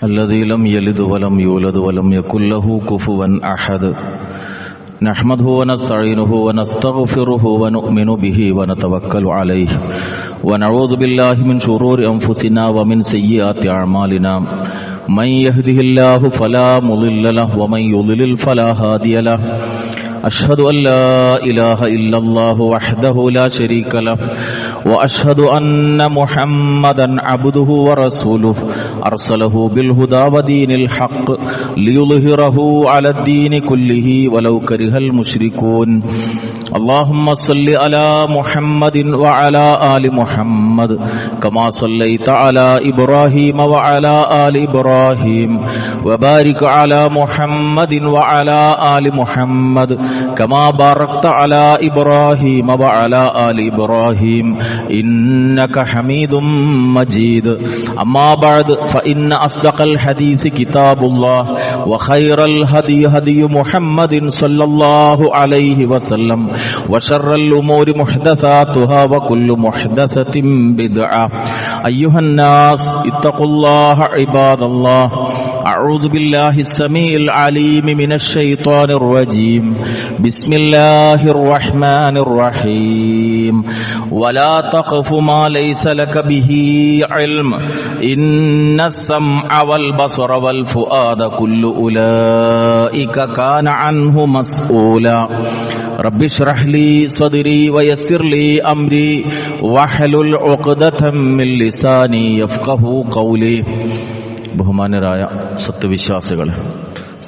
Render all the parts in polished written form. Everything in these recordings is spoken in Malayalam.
الذي لم يلد ولم يولد ولم يكن له كفوا أحد نحمده ونستعينه ونستغفره ونؤمن به ونتوكل عليه ونعوذ بالله من شرور أنفسنا ومن سيئات أعمالنا من يهده الله فلا مضل له ومن يضلل فلا هادي له أشهد أن لا إله إلا الله وحده لا شريك له وأشهد أن محمدا عبده ورسوله أرسله بالهدى ودين الحق ليظهره على الدين كله ولو كره المشركون اللهم صل على محمد وعلى آل محمد كما صليت على إبراهيم وعلى آل إبراهيم وبارك على محمد وعلى آل محمد كما باركت على إبراهيم وعلى آل إبراهيم إنك حميد مجيد أما بعد فإن أصدق الحديث كتاب الله وخير الهدي هدي محمد صلى الله عليه وسلم وشر الأمور محدثاتها وكل محدثة بدعة أيها الناس اتقوا الله عباد الله أعوذ بالله السميع العليم من الشيطان الرجيم بسم الله الرحمن الرحيم ولا تقف ما ليس لك به علم إن السمع والبصر والفؤاد كل أولئك كان عنه مسؤولا رب اشرح لي صدري ويسر لي أمري واحلل عقدة من لساني يفقهوا قولي ബഹുമാന്യരായ സത്യവിശ്വാസികളെ,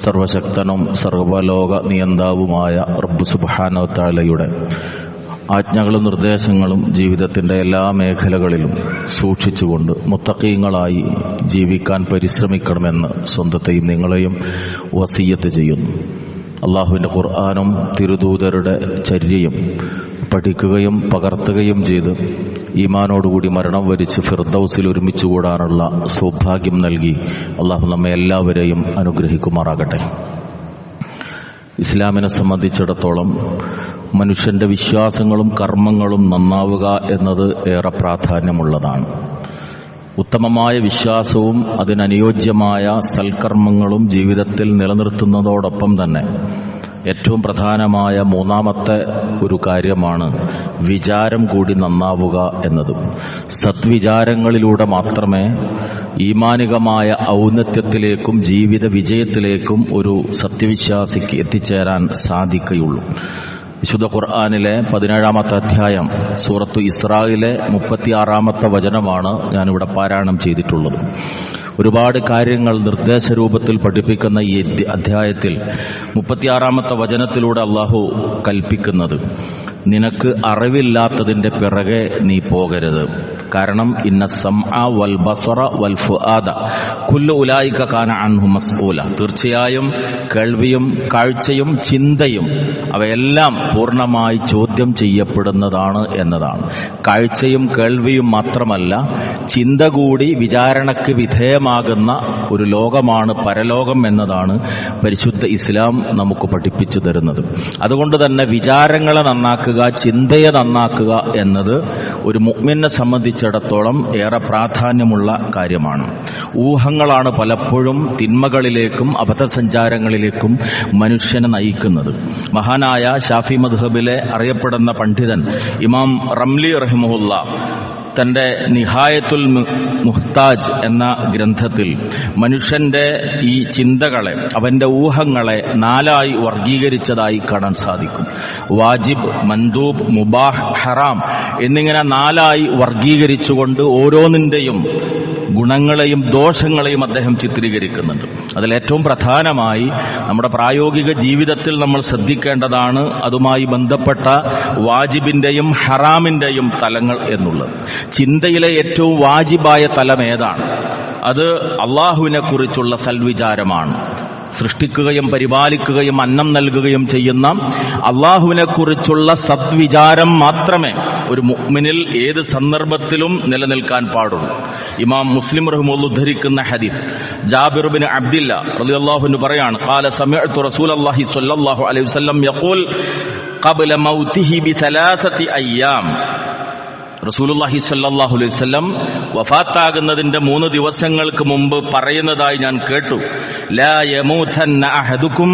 സർവശക്തനും സർവ്വലോക നിയന്താവുമായ റബ്ബ് സുബ്ഹാനഹു വ തആലയുടെ ആജ്ഞകളും നിർദ്ദേശങ്ങളും ജീവിതത്തിൻ്റെ എല്ലാ മേഖലകളിലും സൂക്ഷിച്ചുകൊണ്ട് മുത്തഖീങ്ങളായി ജീവിക്കാൻ പരിശ്രമിക്കണമെന്ന് സ്വന്തത്തെയും നിങ്ങളെയും വസിയ്യത്ത് ചെയ്യുന്നു. അള്ളാഹുവിൻ്റെ ഖുർആനും തിരുദൂതരുടെ ചര്യയും പഠിക്കുകയും പകർത്തുകയും ചെയ്ത് ഈമാനോടുകൂടി മരണം വരിച്ച് ഫിർദൗസിൽ ഒരുമിച്ച് കൂടാനുള്ള സൗഭാഗ്യം നൽകി അള്ളാഹു നമ്മെ എല്ലാവരെയും അനുഗ്രഹിക്കുമാറാകട്ടെ. ഇസ്ലാമിനെ സംബന്ധിച്ചിടത്തോളം മനുഷ്യന്റെ വിശ്വാസങ്ങളും കർമ്മങ്ങളും നന്നാവുക എന്നത് ഏറെ പ്രാധാന്യമുള്ളതാണ്. ഉത്തമമായ വിശ്വാസവും അതിനനുയോജ്യമായ സൽക്കർമ്മങ്ങളും ജീവിതത്തിൽ നിലനിർത്തുന്നതോടൊപ്പം തന്നെ ഏറ്റവും പ്രധാനമായ മൂന്നാമത്തെ ഒരു കാര്യമാണ് വിചാരം കൂടി നന്നാവുക എന്നത്. സദ്വിചാരങ്ങളിലൂടെ മാത്രമേ ഈമാനികമായ ഔന്നത്യത്തിലേക്കും ജീവിത വിജയത്തിലേക്കും ഒരു സത്യവിശ്വാസിക്ക് എത്തിച്ചേരാൻ സാധിക്കുകയുള്ളൂ. വിശുദ്ധ ഖുർആനിലെ 17-ാമത്തെ അധ്യായം സൂറത്തു ഇസ്രായിലെ 36-ാമത്തെ വചനമാണ് ഞാനിവിടെ പാരായണം ചെയ്തിട്ടുള്ളത്. ഒരുപാട് കാര്യങ്ങൾ നിർദ്ദേശരൂപത്തിൽ പഠിപ്പിക്കുന്ന ഈ അധ്യായത്തിൽ 36-ാമത്തെ വചനത്തിലൂടെ അള്ളാഹു കൽപ്പിക്കുന്നത്, നിനക്ക് അറിവില്ലാത്തതിൻ്റെ പിറകെ നീ പോകരുത്. കാരണം ഇന്ന സമഅ വൽ ബസറ വൽ ഫുആദ കുല്ലു ഉലൈക കാന അൻഹു മസ്ഊല, തീർച്ചയായും കേൾവിയും കാഴ്ചയും ചിന്തയും അവയെല്ലാം പൂർണ്ണമായി ചോദ്യം ചെയ്യപ്പെടുന്നതാണ് എന്നതാണ്. കാഴ്ചയും കേൾവിയും മാത്രമല്ല, ചിന്ത കൂടി വിചാരണയ്ക്ക് വിധേയമാകുന്ന ഒരു ലോകമാണ് പരലോകം എന്നതാണ് പരിശുദ്ധ ഇസ്ലാം നമുക്ക് പഠിപ്പിച്ചു തരുന്നത്. അതുകൊണ്ട് തന്നെ വിചാരങ്ങളെ നന്നാക്കുക, ചിന്തയെ നന്നാക്കുക എന്നത് ഒരു മുഅ്മിനെ സംബന്ധിച്ചിടത്തോളം ഏറെ പ്രാധാന്യമുള്ള കാര്യമാണ്. ഊഹങ്ങളാണ് പലപ്പോഴും തിന്മകളിലേക്കും അബദ്ധസഞ്ചാരങ്ങളിലേക്കും മനുഷ്യനെ നയിക്കുന്നത്. മഹാനായ ഷാഫി മദ്ഹബിലെ അറിയപ്പെടുന്ന പണ്ഡിതൻ ഇമാം റംലി റഹിമഹുല്ലാ തന്റെ നിഹായത്തുൽ മുഹ്താജ് എന്ന ഗ്രന്ഥത്തിൽ മനുഷ്യന്റെ ഈ ചിന്തകളെ, അവന്റെ ഊഹങ്ങളെ 4ആയി വർഗീകരിച്ചതായി കാണാൻ സാധിക്കും. വാജിബ്, മൻദൂബ്, മുബാഹ്, ഹറാം എന്നിങ്ങനെ 4ആയി വർഗീകരിച്ചുകൊണ്ട് ഓരോന്നിന്റെയും ഗുണങ്ങളെയും ദോഷങ്ങളെയും അദ്ദേഹം ചിത്രീകരിക്കുന്നുണ്ട്. അതിലേറ്റവും പ്രധാനമായി നമ്മുടെ പ്രായോഗിക ജീവിതത്തിൽ നമ്മൾ ശ്രദ്ധിക്കേണ്ടതാണ് അതുമായി ബന്ധപ്പെട്ട വാജിബിന്റെയും ഹറാമിന്റെയും തലങ്ങൾ എന്നുള്ളത്. ചിന്തയിലെ ഏറ്റവും വാജിബായ തലം ഏതാണ്? അത് അള്ളാഹുവിനെ കുറിച്ചുള്ള സൽവിചാരമാണ്. സൃഷ്ടിക്കുകയും പരിപാലിക്കുകയും അന്നം നൽകുകയും ചെയ്യുന്ന അള്ളാഹുവിനെ കുറിച്ചുള്ള സദ്വിചാരം മാത്രമേ ഒരു മുഅ്മിനിൽ ഏത് സന്ദർഭത്തിലും നിലനിൽക്കാൻ പാടുള്ളൂ. ഇമാം മുസ്ലിം റഹ്മത്തുള്ളാഹി ഉദ്ധരിക്കുന്ന ഹദീസ്, ജാബിർ ഇബ്നു അബ്ദില്ല റളിയല്ലാഹു അൻഹു പറയാണ്, ഖാല സമിഅ്തു റസൂലല്ലാഹി സ്വല്ലല്ലാഹു അലൈഹി വസല്ലം യഖൂൽ ഖബ്ല മൗതിഹി ബിസലാസതി അയ്യാം. റസൂലുള്ളാഹി സ്വല്ലല്ലാഹു അലൈഹി വസല്ലം വഫാത്താകുന്നതിന്റെ 3 ദിവസങ്ങൾക്ക് മുമ്പ് പറയുന്നതായി ഞാൻ കേട്ടു, ലാ യമൂതന്ന അഹദുക്കും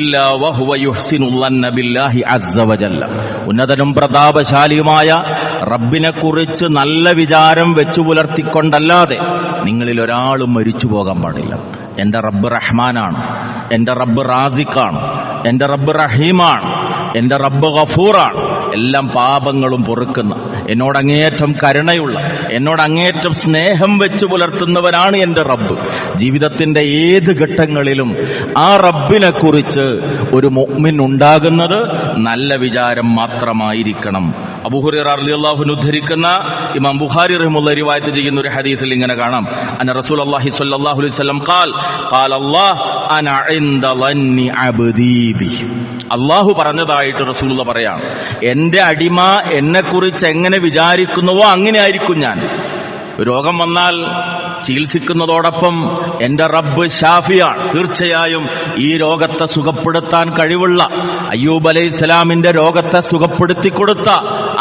ഇല്ലാ വഹുവ യുഹ്സിനു ളന്ന ബില്ലാഹി അസ്സ വജല്ല. ഉന്നതനും പ്രതാപശാലിയുമായ റബ്ബിനെ കുറിച്ച് നല്ല വിചാരം വെച്ചു പുലർത്തിക്കൊണ്ടല്ലാതെ നിങ്ങളിൽ ഒരാളും മരിച്ചു പോകാൻ പാടില്ല. എന്റെ റബ്ബ് റഹ്മാനാണ്, എന്റെ റബ്ബ് റാസിഖാണ്, എന്റെ റബ്ബ് റഹീമാണ്, എന്റെ റബ്ബ് ഗഫൂറാണ്, എല്ലാം പാപങ്ങളും പൊറുക്കുന്ന, എന്നോട് അങ്ങേയറ്റം കരുണയുള്ള, എന്നോട് അങ്ങേയറ്റം സ്നേഹം വെച്ചു പുലർത്തുന്നവനാണ് എന്റെ റബ്ബ്. ജീവിതത്തിന്റെ ഏത് ഘട്ടങ്ങളിലും ആ റബ്ബിനെ കുറിച്ച് ഒരു മുഅ്മിൻ ഉണ്ടാകുന്നത് നല്ല വിചാരം മാത്രമായിരിക്കണം. അബൂ ഹുറൈറ റളിയല്ലാഹു അൻഹു ഉദ്ധരിക്കുന്ന ഇമാം ബുഖാരി റഹിമഹുല്ലാഹി റിവായത്ത് ചെയ്യുന്ന ഒരു ഹദീസിൽ ഇങ്ങനെ കാണാം, അന്ന റസൂലുള്ളാഹി സ്വല്ലല്ലാഹു അലൈഹി വസല്ലം ഖാൽ അല്ലാഹ് അന ഇൻദ ളന്നി അബ്ദീ ബി. അല്ലാഹു പറഞ്ഞതായിട്ട് റസൂലുള്ള പറയാണ്, എന്റെ അടിമ എന്നെക്കുറിച്ച് എങ്ങനെ വിചാരിക്കുന്നുവോ അങ്ങനെ ആയിരിക്കും ഞാൻ. രോഗം വന്നാൽ ചികിത്സിക്കുന്നതോടൊപ്പം എന്റെ റബ്ബ് ഷാഫിയാണ്. തീർച്ചയായും ഈ രോഗത്തെ സുഖപ്പെടുത്താൻ കഴിവുള്ള, അയ്യൂബ് അലൈഹിസ്സലാമിന്റെ രോഗത്തെ സുഖപ്പെടുത്തി കൊടുത്ത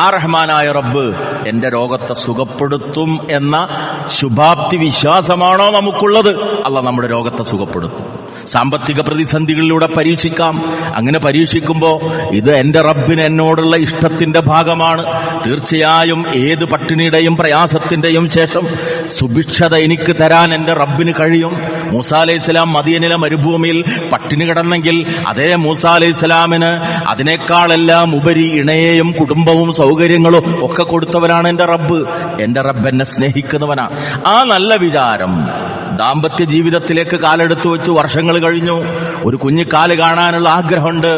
ആ റഹ്മാനായ റബ്ബ് എന്റെ രോഗത്തെ സുഖപ്പെടുത്തും എന്ന ശുഭാപ്തി വിശ്വാസമാണോ നമുക്കുള്ളത്? അല്ലാഹ് നമ്മുടെ രോഗത്തെ സുഖപ്പെടുത്തും. സാമ്പത്തിക പ്രതിസന്ധികളിലൂടെ പരീക്ഷിക്കാം. അങ്ങനെ പരീക്ഷിക്കുമ്പോ ഇത് എന്റെ റബ്ബിന് എന്നോടുള്ള ഇഷ്ടത്തിന്റെ ഭാഗമാണ്. തീർച്ചയായും ഏത് പട്ടിണിയുടെയും പ്രയാസത്തിന്റെയും ശേഷം സുഭിക്ഷത എനിക്ക് തരാൻ എന്റെ റബ്ബിന് കഴിയും. മൂസാ അലൈഹിസ്സലാം മദീനയിലെ മരുഭൂമിയിൽ പട്ടിണി കിടന്നെങ്കിൽ അതേ മൂസാ അലൈഹിസ്സലാമിന് അതിനേക്കാളെല്ലാം ഉപരി ഇണയെയും കുടുംബവും സൗകര്യങ്ങളും ഒക്കെ കൊടുത്തവനാണ് എന്റെ റബ്ബ്. എന്റെ റബ്ബ് എന്നെ സ്നേഹിക്കുന്നവനാണ്. ആ നല്ല വിചാരം ദാമ്പത്യ ജീവിതത്തിലേക്ക് കാലെടുത്തു വെച്ചു. വർഷങ്ങൾ കഴിഞ്ഞു, ഒരു കുഞ്ഞു കാല് കാണാനുള്ള ആഗ്രഹമുണ്ട്.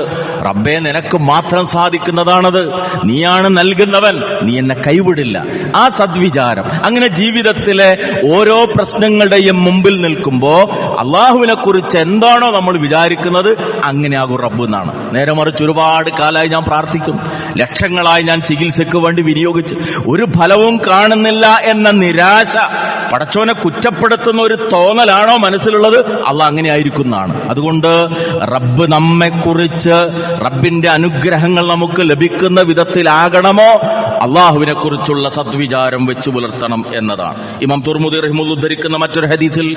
റബ്ബേ, നിനക്ക് മാത്രം സാധിക്കുന്നതാണത്, നീയാണ് നൽകുന്നവൻ, നീ എന്നെ കൈവിടില്ല. ആ സദ്വിചാരം, അങ്ങനെ ജീവിതത്തിലെ ഓരോ പ്രശ്നങ്ങളുടെയും മുമ്പിൽ നിൽക്കുമ്പോ അള്ളാഹുവിനെ കുറിച്ച് എന്താണോ നമ്മൾ വിചാരിക്കുന്നത് അങ്ങനെയാകും റബ്ബ് എന്നാണ്. നേരെ മറിച്ച് ഒരുപാട് കാലമായി ഞാൻ പ്രാർത്ഥിക്കും, ലക്ഷങ്ങളായി ഞാൻ ചികിത്സയ്ക്ക് വേണ്ടി വിനിയോഗിച്ച് ഒരു ഫലവും കാണുന്നില്ല എന്ന നിരാശ, പടച്ചോനെ കുറ്റപ്പെടുത്തുന്ന ഒരു തോന്നലാണോ മനസ്സിലുള്ളത്? അള്ളാഹ് അങ്ങനെ ആയിരിക്കും എന്നാണ്. അതുകൊണ്ട് റബ്ബ് നമ്മെക്കുറിച്ച്, റബ്ബിന്റെ അനുഗ്രഹങ്ങൾ നമുക്ക് ലഭിക്കുന്ന വിധത്തിലാകണമോ അള്ളാഹുവിനെ കുറിച്ചുള്ള സദ്വിചാരം വെച്ചു പുലർത്തണം എന്നതാണ്. ഇമാം തുർമുദി റഹിമഹുല്ലാഹ് ഉദ്ധരിക്കുന്ന മറ്റൊരു ഹദീസിൽ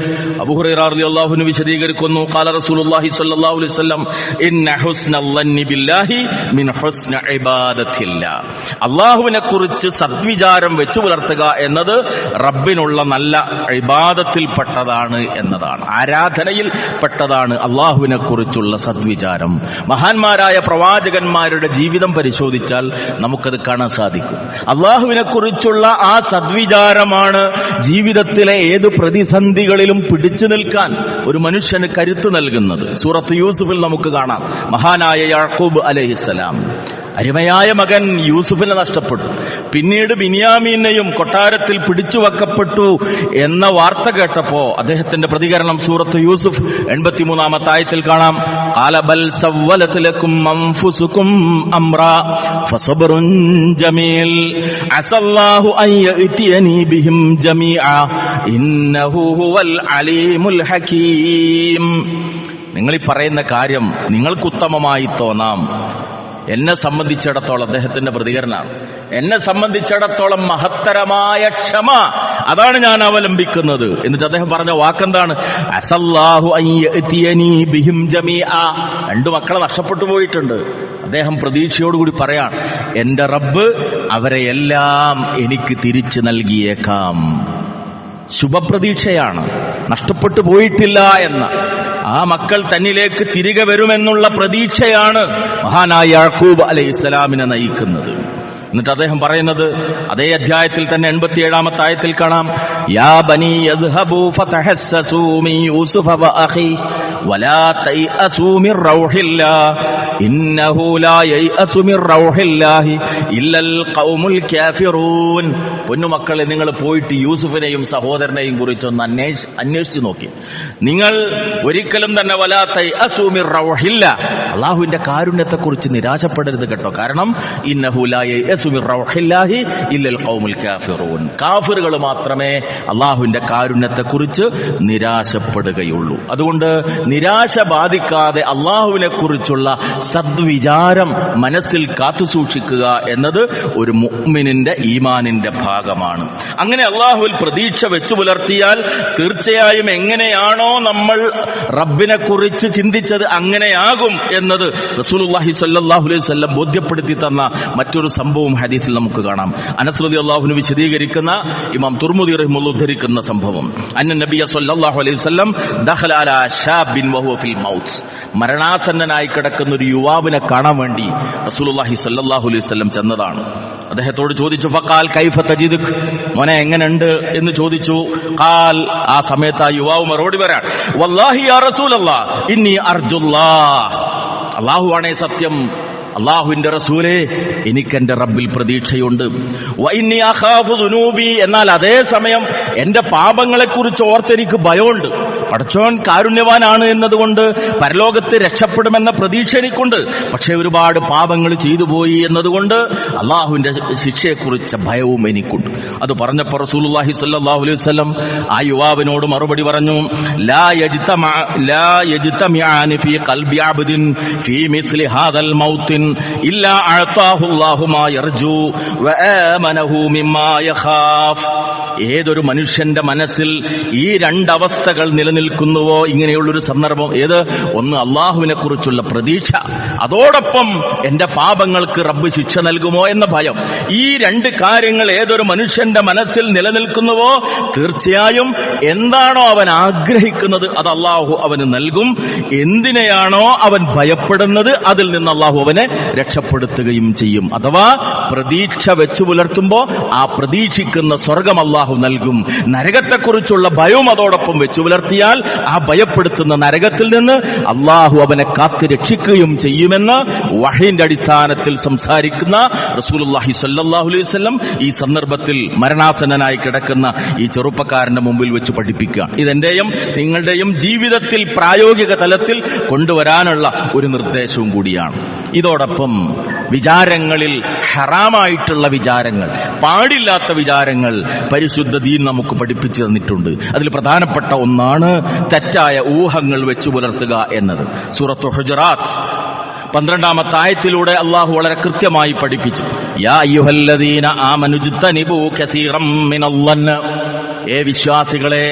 അബൂ ഹുറൈറ റളിയല്ലാഹു അൻഹു വിശദീകരിക്കുന്നു, ഖാല റസൂലുള്ളാഹി സ്വല്ലല്ലാഹു അലൈഹി വസല്ലം ഇന്ന ഹുസ്നൽ ളന്നി ബില്ലാഹി മിൻ ഹുസ്നി ഇബാദത്തില്ലാ. അള്ളാഹുവിനെ കുറിച്ച് സദ്വിചാരം വെച്ചു പുലർത്തുക എന്നത് റബ്ബിനുള്ള നല്ല ഇബാദത്തിൽപ്പെട്ടതാണ് എന്നതാണ്, ആരാധനയിൽ പെട്ടതാണ് അള്ളാഹുവിനെ കുറിച്ചുള്ള സദ്വിചാരം. മഹാന്മാരായ പ്രവാചകന്മാരുടെ ജീവിതം പരിശോധിച്ചാൽ നമുക്കത് കാണാൻ സാധിക്കും. അള്ളാഹുവിനെ കുറിച്ചുള്ള ആ സദ്വിചാരമാണ് ജീവിതത്തിലെ ഏത് പ്രതിസന്ധികളിലും പിടിച്ചു നിൽക്കാൻ ഒരു മനുഷ്യന് കരുത്ത് നൽകുന്നത്. സൂറത്ത് യൂസുഫിൽ നമുക്ക് കാണാം, മഹാനായ യാക്കൂബ് അലൈഹിസ്സലാം അരുമയായ മകൻ യൂസുഫിനെ നഷ്ടപ്പെട്ടു. പിന്നീട് ബിന്യാമീനെയും കൊട്ടാരത്തിൽ പിടിച്ചു വെക്കപ്പെട്ടു എന്ന വാർത്ത കേട്ടപ്പോ അദ്ദേഹത്തിന്റെ പ്രതികരണം സൂറത്ത് യൂസുഫ് 83-ാമത്തെ ആയത്തിൽ കാണാം, ഖാല ബൽ സവ്വലത് ലക്കും അൻഫുസുകും അംറാ ഫസബ്റുൻ ജമീൽ അസല്ലാഹു അൻ യഅതിയനി ബിഹിം ജമീഅ ഇന്നഹു ഹുവൽ അലീമുൽ ഹകീം. നിങ്ങൾ ഈ പറയുന്ന കാര്യം നിങ്ങൾക്ക് ഉത്തമമായി തോന്നാം, എന്നെ സംബന്ധിച്ചിടത്തോളം, അദ്ദേഹത്തിന്റെ പ്രതികരണമാണ്, എന്നെ സംബന്ധിച്ചിടത്തോളം മഹത്തരമായ ക്ഷമ, അതാണ് ഞാൻ അവലംബിക്കുന്നത്. എന്നിട്ട് അദ്ദേഹം പറഞ്ഞ വാക്കെന്താണ്? അസല്ലാഹു അൻ യഅതിയനി ബിഹിം ജമീഅ. 2 മക്കളെ നഷ്ടപ്പെട്ടു പോയിട്ടുണ്ട്. അദ്ദേഹം പ്രതീക്ഷയോടുകൂടി പറയാണ്, എന്റെ റബ്ബ് അവരെ എല്ലാം എനിക്ക് തിരിച്ചു നൽകിയേക്കാം. ശുഭപ്രതീക്ഷയാണ്, നഷ്ടപ്പെട്ടു പോയിട്ടില്ല എന്ന ആ മക്കൾ തന്നിലേക്ക് തിരികെ വരുമെന്നുള്ള പ്രതീക്ഷയാണ് മഹാനായ യാക്കൂബ് അലൈഹിസ്സലാമിനെ നയിക്കുന്നത്. എന്നിട്ട് അദ്ദേഹം പറയുന്നത് അതേ അധ്യായത്തിൽ തന്നെ 87-ാമത്തെ ആയത്തിൽ കാണാം, യാ ബനി യദ്ഹബൂ ഫതഹസ്സസൂ മിൻ യൂസുഫ വഅഖി വലാ തയഅസൂ മിർ റൗഹില്ലാഹ് ഇന്നഹു ലാ യയഅസു മിർ റൗഹില്ലാഹി ഇല്ലൽ ഖൗമുൽ കാഫിറൂൻ. പൊന്നുമക്കളെ, നിങ്ങൾ പോയിട്ട് യൂസുഫിനെയും സഹോദരനെയും കുറിച്ചൊന്ന് അന്വേഷിച്ചു നോക്കി. നിങ്ങൾ ഒരിക്കലും തന്നെ വലാ തയഅസൂ മിർ റൗഹില്ലാഹ്, അള്ളാഹുവിന്റെ കാരുണ്യത്തെക്കുറിച്ച് നിരാശപ്പെടരുത് കേട്ടോ. കാരണം ഇന്നഹു ലാ യയസു മിർ റൗഹില്ലാഹി ഇല്ലൽ ഖൗമുൽ കാഫിറൂൻ, കാഫിറുകൾ മാത്രമേ അള്ളാഹുവിന്റെ കാരുണ്യത്തെക്കുറിച്ച് നിരാശപ്പെടുകയുള്ളൂ. അതുകൊണ്ട് നിരാശ ബാധിക്കാതെ അള്ളാഹുവിനെ കുറിച്ചുള്ള സദ്വിചാരം മനസ്സിൽ കാത്തുസൂക്ഷിക്കുക എന്നത് ഒരു മുഅ്മിനിന്റെ ഈമാനിന്റെ ഭാഗമാണ്. അങ്ങനെ അള്ളാഹുവിൽ പ്രതീക്ഷ വെച്ചു പുലർത്തിയാൽ തീർച്ചയായും എങ്ങനെയാണോ നമ്മൾ റബ്ബിനെ കുറിച്ച് ചിന്തിച്ചത് അങ്ങനെയാകും എന്നത് റസൂലുള്ളാഹി സ്വല്ലല്ലാഹു അലൈഹി വസല്ലം ബോധ്യപ്പെടുത്തി തന്ന മറ്റൊരു സംഭവം ഹദീസിൽ നമുക്ക് കാണാം. അനസ് റളിയല്ലാഹു അൻഹു വിശദീകരിക്കുന്ന ഇമാം തുർമുദി റഹിമഹുല്ലാഹു ഉദ്ധരിക്കുന്ന സംഭവം, അന്ന നബിയ സ്വല്ലല്ലാഹു അലൈഹി വസല്ലം ദഖല അലാ ശാബിൻ വഹുവ ഫിൽ മൗത്ത്, മരണാസന്നനായി കിടക്കുന്ന ഒരു യുവാവിനെ കാണാൻ വേണ്ടി റസൂലുള്ളാഹി സ്വല്ലല്ലാഹു അലൈഹി വസല്ലം ചെന്നതാണ്. അദ്ദേഹത്തോട് ചോദിച്ചു, ഫഖാൽ കൈഫ തജിദുക്, മോനെ എങ്ങനെയുണ്ട് എന്ന് ചോദിച്ചു. ഖാൽ, ആ സമയത്ത് ആ യുവാവ് മറുപടി പറയാൻ, വല്ലാഹി യാ റസൂലല്ലാഹ് ഇന്നി അർജുല്ലാഹ്, അല്ലാഹുവാണേ സത്യം, അള്ളാഹുവിന്റെ റസൂലേ എനിക്കെന്റെ റബ്ബിൽ പ്രതീക്ഷയുണ്ട്. വഇന്നി അഖാഫു ദുനൂബി, എന്നാൽ അതേ സമയം എന്റെ പാപങ്ങളെക്കുറിച്ച് ഓർത്തെനിക്ക് ഭയമുണ്ട്. പടച്ചോൻ കാരുണ്യവാനാണ് എന്നതുകൊണ്ട് പരലോകത്ത് രക്ഷപ്പെടുമെന്ന പ്രതീക്ഷ എനിക്കുണ്ട്. പക്ഷെ ഒരുപാട് പാപങ്ങൾ ചെയ്തു പോയി എന്നതുകൊണ്ട് അള്ളാഹുവിന്റെ ശിക്ഷയെക്കുറിച്ച് ഭയവും എനിക്കുണ്ട്. അത് പറഞ്ഞപ്പോൾ റസൂലുള്ളാഹി സ്വല്ലല്ലാഹു അലൈഹി വസല്ലം ആ യുവാവിനോട് മറുപടി പറഞ്ഞു, ലാ യജ്തമിഅനി ഫീ ഖൽബി അബ്ദിൻ ഫീ മിസ്ലി ഹാദൽ മൗത്തിൻ ഇല്ലാ അഅതാഹു അല്ലാഹു മാ യർജു വആമനഹു മിമ്മാ യഖാഫ്. ഏതൊരു മനുഷ്യന്റെ മനസ്സിൽ ഈ രണ്ടവസ്ഥകൾ നിലനിൽക്കുന്നുവോ, ഇങ്ങനെയുള്ളൊരു സന്ദർഭം, ഏത്? ഒന്ന് അള്ളാഹുവിനെ കുറിച്ചുള്ള പ്രതീക്ഷ, അതോടൊപ്പം എന്റെ പാപങ്ങൾക്ക് റബ്ബ് ശിക്ഷ നൽകുമോ എന്ന ഭയം. ഈ രണ്ട് കാര്യങ്ങൾ ഏതൊരു മനുഷ്യന്റെ മനസ്സിൽ നിലനിൽക്കുന്നുവോ തീർച്ചയായും എന്താണോ അവൻ ആഗ്രഹിക്കുന്നത് അത് അള്ളാഹു അവന് നൽകും. എന്തിനെയാണോ അവൻ ഭയപ്പെടുന്നത് അതിൽ നിന്ന് അള്ളാഹു അവനെ രക്ഷപ്പെടുത്തുകയും ചെയ്യും. അഥവാ പ്രതീക്ഷ വെച്ചു പുലർത്തുമ്പോ ആ പ്രതീക്ഷിക്കുന്ന സ്വർഗം അള്ളാഹു നൽകും. നരകത്തെക്കുറിച്ചുള്ള ഭയവും അതോടൊപ്പം വെച്ചു പുലർത്തിയാൽ ആ ഭയപ്പെടുത്തുന്ന നരകത്തിൽ നിന്ന് അള്ളാഹു അവനെ കാത്തു രക്ഷിക്കുകയും ചെയ്യുമെന്ന് വഹയിന്റെ അടിസ്ഥാനത്തിൽ സംസാരിക്കുന്ന റസൂലുള്ളാഹി സ്വല്ലല്ലാഹു അലൈഹി വസല്ലം ഈ സന്ദർഭത്തിൽ മരണാസന്നനായി കിടക്കുന്ന ഈ ചെറുപ്പക്കാരന്റെ മുമ്പിൽ വെച്ച് പഠിപ്പിക്കുക. ഇതെന്റെയും നിങ്ങളുടെയും ജീവിതത്തിൽ പ്രായോഗിക തലത്തിൽ കൊണ്ടുവരാനുള്ള ഒരു നിർദ്ദേശവും കൂടിയാണ്. ഇതോടൊപ്പം വിചാരങ്ങളിൽ ഹറാമായിട്ടുള്ള വിചാരങ്ങൾ, പാടില്ലാത്ത വിചാരങ്ങൾ പരിശുദ്ധ ദീൻ നമുക്ക് പഠിപ്പിച്ചു തന്നിട്ടുണ്ട്. അതിൽ പ്രധാനപ്പെട്ട ഒന്നാണ് തെറ്റായ ഊഹങ്ങൾ വെച്ചു പുലർത്തുക എന്നത്. സൂറത്തു ഹുജറാത്ത് 12-ാമത്തെ ആയത്തിലൂടെ അള്ളാഹു വളരെ കൃത്യമായി പഠിപ്പിച്ചു, യാ അയ്യുഹല്ലദീന ആമനു ജ്തനിബൂ കസീറം മിനൽ-ളന്ന്, ഏ വിശ്വാസികളെ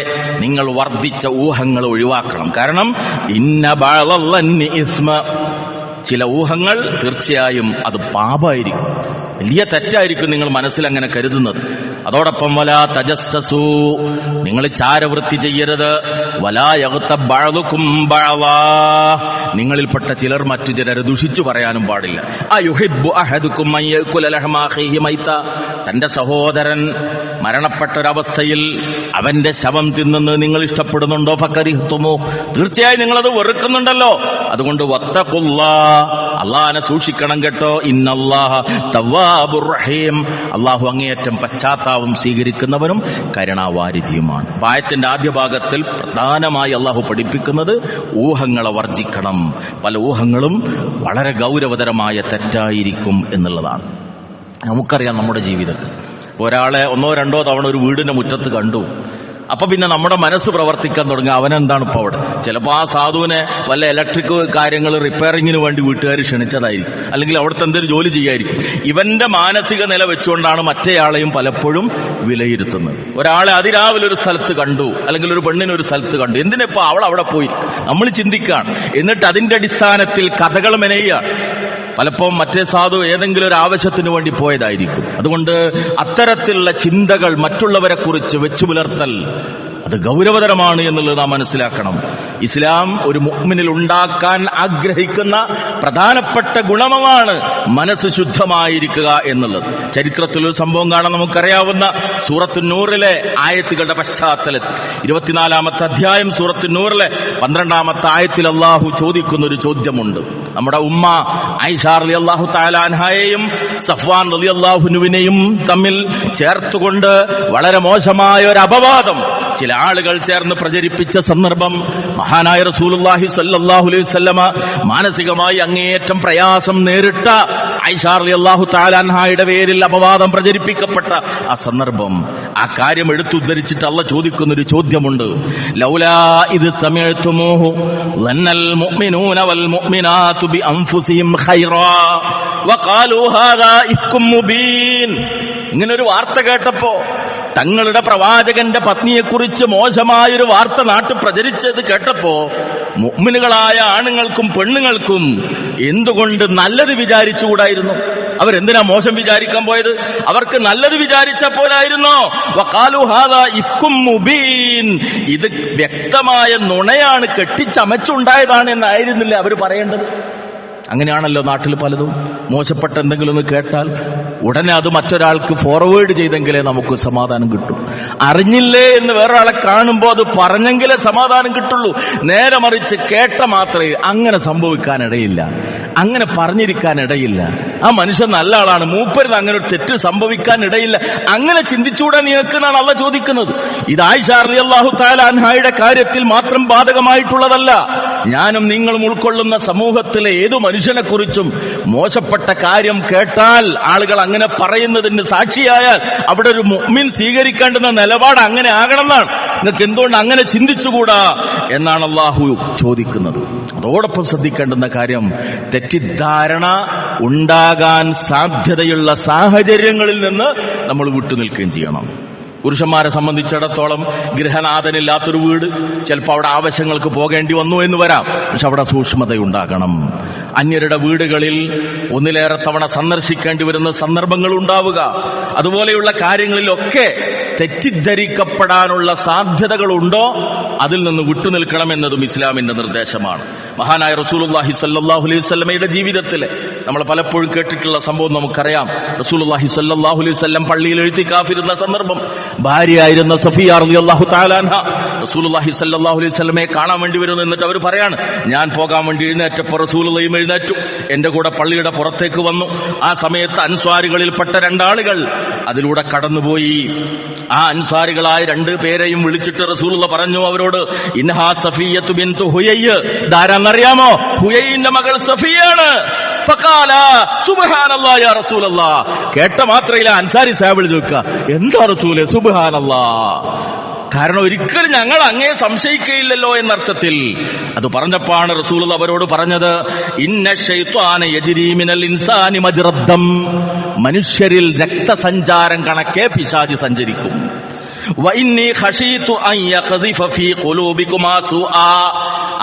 നിങ്ങൾ വർദ്ധിച്ച ഊഹങ്ങൾ ഒഴിവാക്കണം. കാരണം ഇന്ന ബഅദൽ-ളന്നി ഇസ്മ, ചില ഊഹങ്ങൾ തീർച്ചയായും അത് പാപമായിരിക്കും, വലിയ തെറ്റായിരിക്കും നിങ്ങൾ മനസ്സിൽ അങ്ങനെ കരുതുന്നത്. അതോടൊപ്പം വലാ തജസ്സസൂ, നിങ്ങൾ ചാരവൃത്തി ചെയ്യരുത്. വലാ യഗ്തബ് ബഅദുകും ബഅദാ, നിങ്ങളിൽപ്പെട്ട ചിലർ മറ്റു ചിലരെ ദുഷിച്ചു പറയാനും പാടില്ല. അയുഹിബ്ബു അഹദുകും അൻ യഅകുല ലഹ്മ അഖീഹി മൈത, തന്റെ സഹോദരൻ മരണപ്പെട്ടൊരവസ്ഥയിൽ അവന്റെ ശവം തിന്നുന്നത് നിങ്ങൾ ഇഷ്ടപ്പെടുന്നുണ്ടോ? ഫകരിഹ്തുമു, തീർച്ചയായും നിങ്ങളത് വെറുക്കുന്നുണ്ടല്ലോ. അതുകൊണ്ട് വത്തഖുല്ലാഹ്, അള്ളാഹനെ സൂക്ഷിക്കണം കേട്ടോ. ഇന്നല്ലാഹ തവ്വാബുർ റഹീം, അള്ളാഹു അങ്ങേയറ്റം പശ്ചാത്താപം സ്വീകരിക്കുന്നവനും കരുണാവാരിധിയുമാണ്. ആയത്തിന്റെ ആദ്യ ഭാഗത്തിൽ പ്രധാനമായി അള്ളാഹു പഠിപ്പിക്കുന്നത് ഊഹങ്ങളെ വർജിക്കണം. പല ഊഹങ്ങളും വളരെ ഗൗരവതരമായ തെറ്റായിരിക്കും എന്നുള്ളതാണ്. നമുക്കറിയാം നമ്മുടെ ജീവിതത്തിൽ ഒരാളെ ഒന്നോ രണ്ടോ തവണ ഒരു വീടിന്റെ മുറ്റത്ത് കണ്ടു, അപ്പൊ പിന്നെ നമ്മുടെ മനസ്സ് പ്രവർത്തിക്കാൻ തുടങ്ങുക, അവനെന്താണ് ഇപ്പൊ അവിടെ. ചിലപ്പോൾ ആ സാധുവിനെ വല്ല ഇലക്ട്രിക് കാര്യങ്ങൾ റിപ്പയറിങ്ങിന് വേണ്ടി വീട്ടുകാർ ക്ഷണിച്ചതായിരിക്കും, അല്ലെങ്കിൽ അവിടുത്തെ എന്തൊരു ജോലി ചെയ്യായിരിക്കും. ഇവന്റെ മാനസിക നില വെച്ചുകൊണ്ടാണ് മറ്റേയാളെയും പലപ്പോഴും വിലയിരുത്തുന്നത്. ഒരാളെ അതിരാവിലെ ഒരു സ്ഥലത്ത് കണ്ടു, അല്ലെങ്കിൽ ഒരു പെണ്ണിനെ ഒരു സ്ഥലത്ത് കണ്ടു, എന്തിനിപ്പോ അവൾ അവിടെ പോയി, നമ്മൾ ചിന്തിക്കുകയാണ്. എന്നിട്ട് അതിന്റെ അടിസ്ഥാനത്തിൽ കഥകൾ മെനയുകയാണ്. പലപ്പോഴും മറ്റേ സാധു ഏതെങ്കിലും ഒരു ആവശ്യത്തിന് വേണ്ടി പോയതായിരിക്കും. അതുകൊണ്ട് അത്തരത്തിലുള്ള ചിന്തകൾ മറ്റുള്ളവരെ കുറിച്ച് വെച്ചു പുലർത്തൽ അത് ഗൗരവതരമാണ് എന്നുള്ളത് നാം മനസ്സിലാക്കണം. ഇസ്ലാം ഒരു മുഅ്മിനിൽ ഉണ്ടാക്കാൻ ആഗ്രഹിക്കുന്ന പ്രധാനപ്പെട്ട ഗുണമാണ് മനസ്സ് ശുദ്ധമായിരിക്കുക എന്നുള്ളത്. ചരിത്രത്തിലൊരു സംഭവം കാണാൻ നമുക്കറിയാവുന്ന സൂറത്തു നൂറിലെ ആയത്തുകളുടെ പശ്ചാത്തലത്തിൽ 24-ാമത്തെ അധ്യായം സൂറത്തു നൂറിലെ 12-ാമത്തെ ആയത്തിൽ അള്ളാഹു ചോദിക്കുന്നൊരു ചോദ്യമുണ്ട്. നമ്മുടെ ഉമ്മ ആയിഷ റളിയല്ലാഹു തആല അൻഹയെയും സഫ്വാൻ റളിയല്ലാഹു അൻഹുവിനെയും തമ്മിൽ ചേർത്തുകൊണ്ട് വളരെ മോശമായ ഒരു അപവാദം ചില ആളുകൾ ചേർന്ന് പ്രചരിപ്പിച്ച സന്ദർഭം മഹാനായ റസൂലുള്ളാഹി സ്വല്ലല്ലാഹു അലൈഹി വസല്ലമ മാനസികമായി അങ്ങേയറ്റം പ്രയാസം നേരിട്ട ആയിഷ റളിയല്ലാഹു തആല അൻഹയുടെ പേരിൽ അപവാദം പ്രചരിപ്പിക്കപ്പെട്ട ആ സന്ദർഭം, ആ കാര്യം എടുത്തുദ്ധരിച്ചിട്ട് അള്ളാഹ് ചോദിക്കുന്നൊരു ചോദ്യമുണ്ട്. ലൗലാ ഇദ് സമഅ്തുമൂഹു ലന്നൽ മുഅ്മിനൂന വൽ മുഅ്മിനാതു ബി അൻഫുസിഹിം ഖൈറാ വഖാലൂ ഹാദാ ഇഫ്കും മുബീൻ. ഇങ്ങനൊരു വാർത്ത കേട്ടപ്പോ, തങ്ങളുടെ പ്രവാചകന്റെ പത്നിയെക്കുറിച്ച് മോശമായൊരു വാർത്ത നാട്ടിൽ പ്രചരിച്ചത് കേട്ടപ്പോ മുഅ്മിനുകളായ ആണുങ്ങൾക്കും പെണ്ണുങ്ങൾക്കും എന്തുകൊണ്ട് നല്ലത് വിചാരിച്ചുകൂടായിരുന്നു? അവരെന്തിനാ മോശം വിചാരിക്കാൻ പോയത്? അവർക്ക് നല്ലത് വിചാരിച്ച പോലായിരുന്നോ? വഖാലു ഹാദാ ഇഫ്കും മുബീൻ, ഇത് വ്യക്തമായ നുണയാണ്, കെട്ടിച്ചമച്ചുണ്ടായതാണ് എന്നായിരുന്നില്ല അവർ പറയേണ്ടത്? അങ്ങനെയാണല്ലോ നാട്ടിൽ പലതും. മോശപ്പെട്ട എന്തെങ്കിലും ഒന്ന് കേട്ടാൽ ഉടനെ അത് മറ്റൊരാൾക്ക് ഫോർവേഡ് ചെയ്തെങ്കിലേ നമുക്ക് സമാധാനം കിട്ടും. അറിഞ്ഞില്ലേ എന്ന് വേറൊരാളെ കാണുമ്പോൾ അത് പറഞ്ഞെങ്കിലേ സമാധാനം കിട്ടുള്ളൂ. നേരെ മറിച്ച് കേട്ട മാത്രമേ അങ്ങനെ സംഭവിക്കാനിടയില്ല, അങ്ങനെ പറഞ്ഞിരിക്കാനിടയില്ല. ആ മനുഷ്യൻ നല്ല ആളാണ്, മൂപ്പരിൽ അങ്ങനെ ഒരു തെറ്റ് സംഭവിക്കാനിടയില്ല, അങ്ങനെ ചിന്തിച്ചുകൂടാ നിനക്കെന്നാണ് അള്ളാഹ് ചോദിക്കുന്നത്. ഇത് ആയിഷ റളിയല്ലാഹു തആല അൻഹയുടെ കാര്യത്തിൽ മാത്രം ബാധകമായിട്ടുള്ളതല്ല. ഞാനും നിങ്ങളും ഉൾക്കൊള്ളുന്ന സമൂഹത്തിലെ ഏതു മനുഷ്യനെ കുറിച്ചും മോശപ്പെട്ട കാര്യം കേട്ടാൽ, ആളുകൾ അങ്ങനെ പറയുന്നതിന് സാക്ഷിയായാൽ അവിടെ ഒരു മുഅ്മിൻ സ്വീകരിക്കേണ്ടുന്ന നിലപാട് അങ്ങനെ ആകണമെന്നാണ്. നിങ്ങൾക്ക് എന്തുകൊണ്ട് അങ്ങനെ ചിന്തിച്ചുകൂടാ എന്നാണ് അള്ളാഹു ചോദിക്കുന്നത്. അതോടൊപ്പം ശ്രദ്ധിക്കേണ്ടുന്ന കാര്യം, തെറ്റിദ്ധാരണ ഉണ്ടാകാൻ സാധ്യതയുള്ള സാഹചര്യങ്ങളിൽ നിന്ന് നമ്മൾ വിട്ടുനിൽക്കുകയും ചെയ്യണം. പുരുഷന്മാരെ സംബന്ധിച്ചിടത്തോളം ഗൃഹനാഥനില്ലാത്തൊരു വീട്, ചിലപ്പോൾ അവിടെ ആവശ്യങ്ങൾക്ക് പോകേണ്ടി വന്നു എന്ന് വരാം, പക്ഷെ അവിടെ സൂക്ഷ്മതയുണ്ടാകണം. അന്യരുടെ വീടുകളിൽ ഒന്നിലേറെ തവണ സന്ദർശിക്കേണ്ടി വരുന്ന സന്ദർഭങ്ങൾ ഉണ്ടാവുക, അതുപോലെയുള്ള കാര്യങ്ങളിലൊക്കെ തെറ്റിദ്ധരിക്കപ്പെടാനുള്ള സാധ്യതകളുണ്ടോ അതിൽ നിന്ന് വിട്ടുനിൽക്കണമെന്നതും ഇസ്ലാമിന്റെ നിർദ്ദേശമാണ്. മഹാനായ റസൂലുള്ളാഹി സ്വല്ലല്ലാഹു അലൈഹി വസല്ലമയുടെ ജീവിതത്തിൽ നമ്മൾ പലപ്പോഴും കേട്ടിട്ടുള്ള സംഭവം നമുക്കറിയാം. റസൂലുള്ളാഹി സ്വല്ലല്ലാഹു അലൈഹി വസല്ലം പള്ളിയിൽ എഴുത്തിക്കാഫിരുന്ന സന്ദർഭം, ഭാര്യയായിരുന്ന സഫിയ റളിയല്ലാഹു തആല അൻഹ റസൂലുള്ളാഹി സ്വല്ലല്ലാഹു അലൈഹി വസല്ലമയെ കാണാൻ വേണ്ടി വരുന്നു. എന്നിട്ട് അവർ പറയാണ്, ഞാൻ പോകാൻ വേണ്ടി എഴുന്നേറ്റപ്പോൾ റസൂലുള്ളാഹിയും എഴുന്നേറ്റു, എന്റെ കൂടെ പള്ളിയുടെ പുറത്തേക്ക് വന്നു. ആ സമയത്ത് അൻസ്വാരികളിൽപ്പെട്ട രണ്ടാളുകൾ അതിലൂടെ കടന്നുപോയി. ആ അൻസാരികളായ രണ്ടു പേരെയും വിളിച്ചിട്ട് റസൂലുള്ള പറഞ്ഞു അവരോട്, ഇൻഹാ സഫിയ്യത്തു ബിൻതു ഹുയയ്യ്, ധാരാന്നറിയാമോ? ഹുയയ്യിന്റെ മകൾ സഫിയാണ്. ഫഖാല സുബ്ഹാനല്ലാഹ് യാ റസൂലല്ലാഹ്. കേട്ട മാത്രയില്ല അൻസാരി സാഹിബ് ചോദിക്കുക, എന്താ റസൂലേ സുബ്ഹാനല്ലാഹ്? കാരണം ഒരിക്കലും ഞങ്ങൾ അങ്ങേ സംശയിക്കുകയില്ലല്ലോ എന്നർത്ഥത്തിൽ. അത് പറഞ്ഞപ്പോഴാണ് റസൂലുള്ളാഹി അവരോട് പറഞ്ഞത്, ഇന്ന ശൈത്വാന യജ്രി മിനൽ ഇൻസാനി മജ്റദ്ദം, മനുഷ്യരിൽ രക്തസഞ്ചാരം കണക്കെ പിശാച് സഞ്ചരിക്കും. വഇന്നി ഖശീതു അൻ യഖദിഫ ഫീ ഖുലൂബികുമാ സൂആ,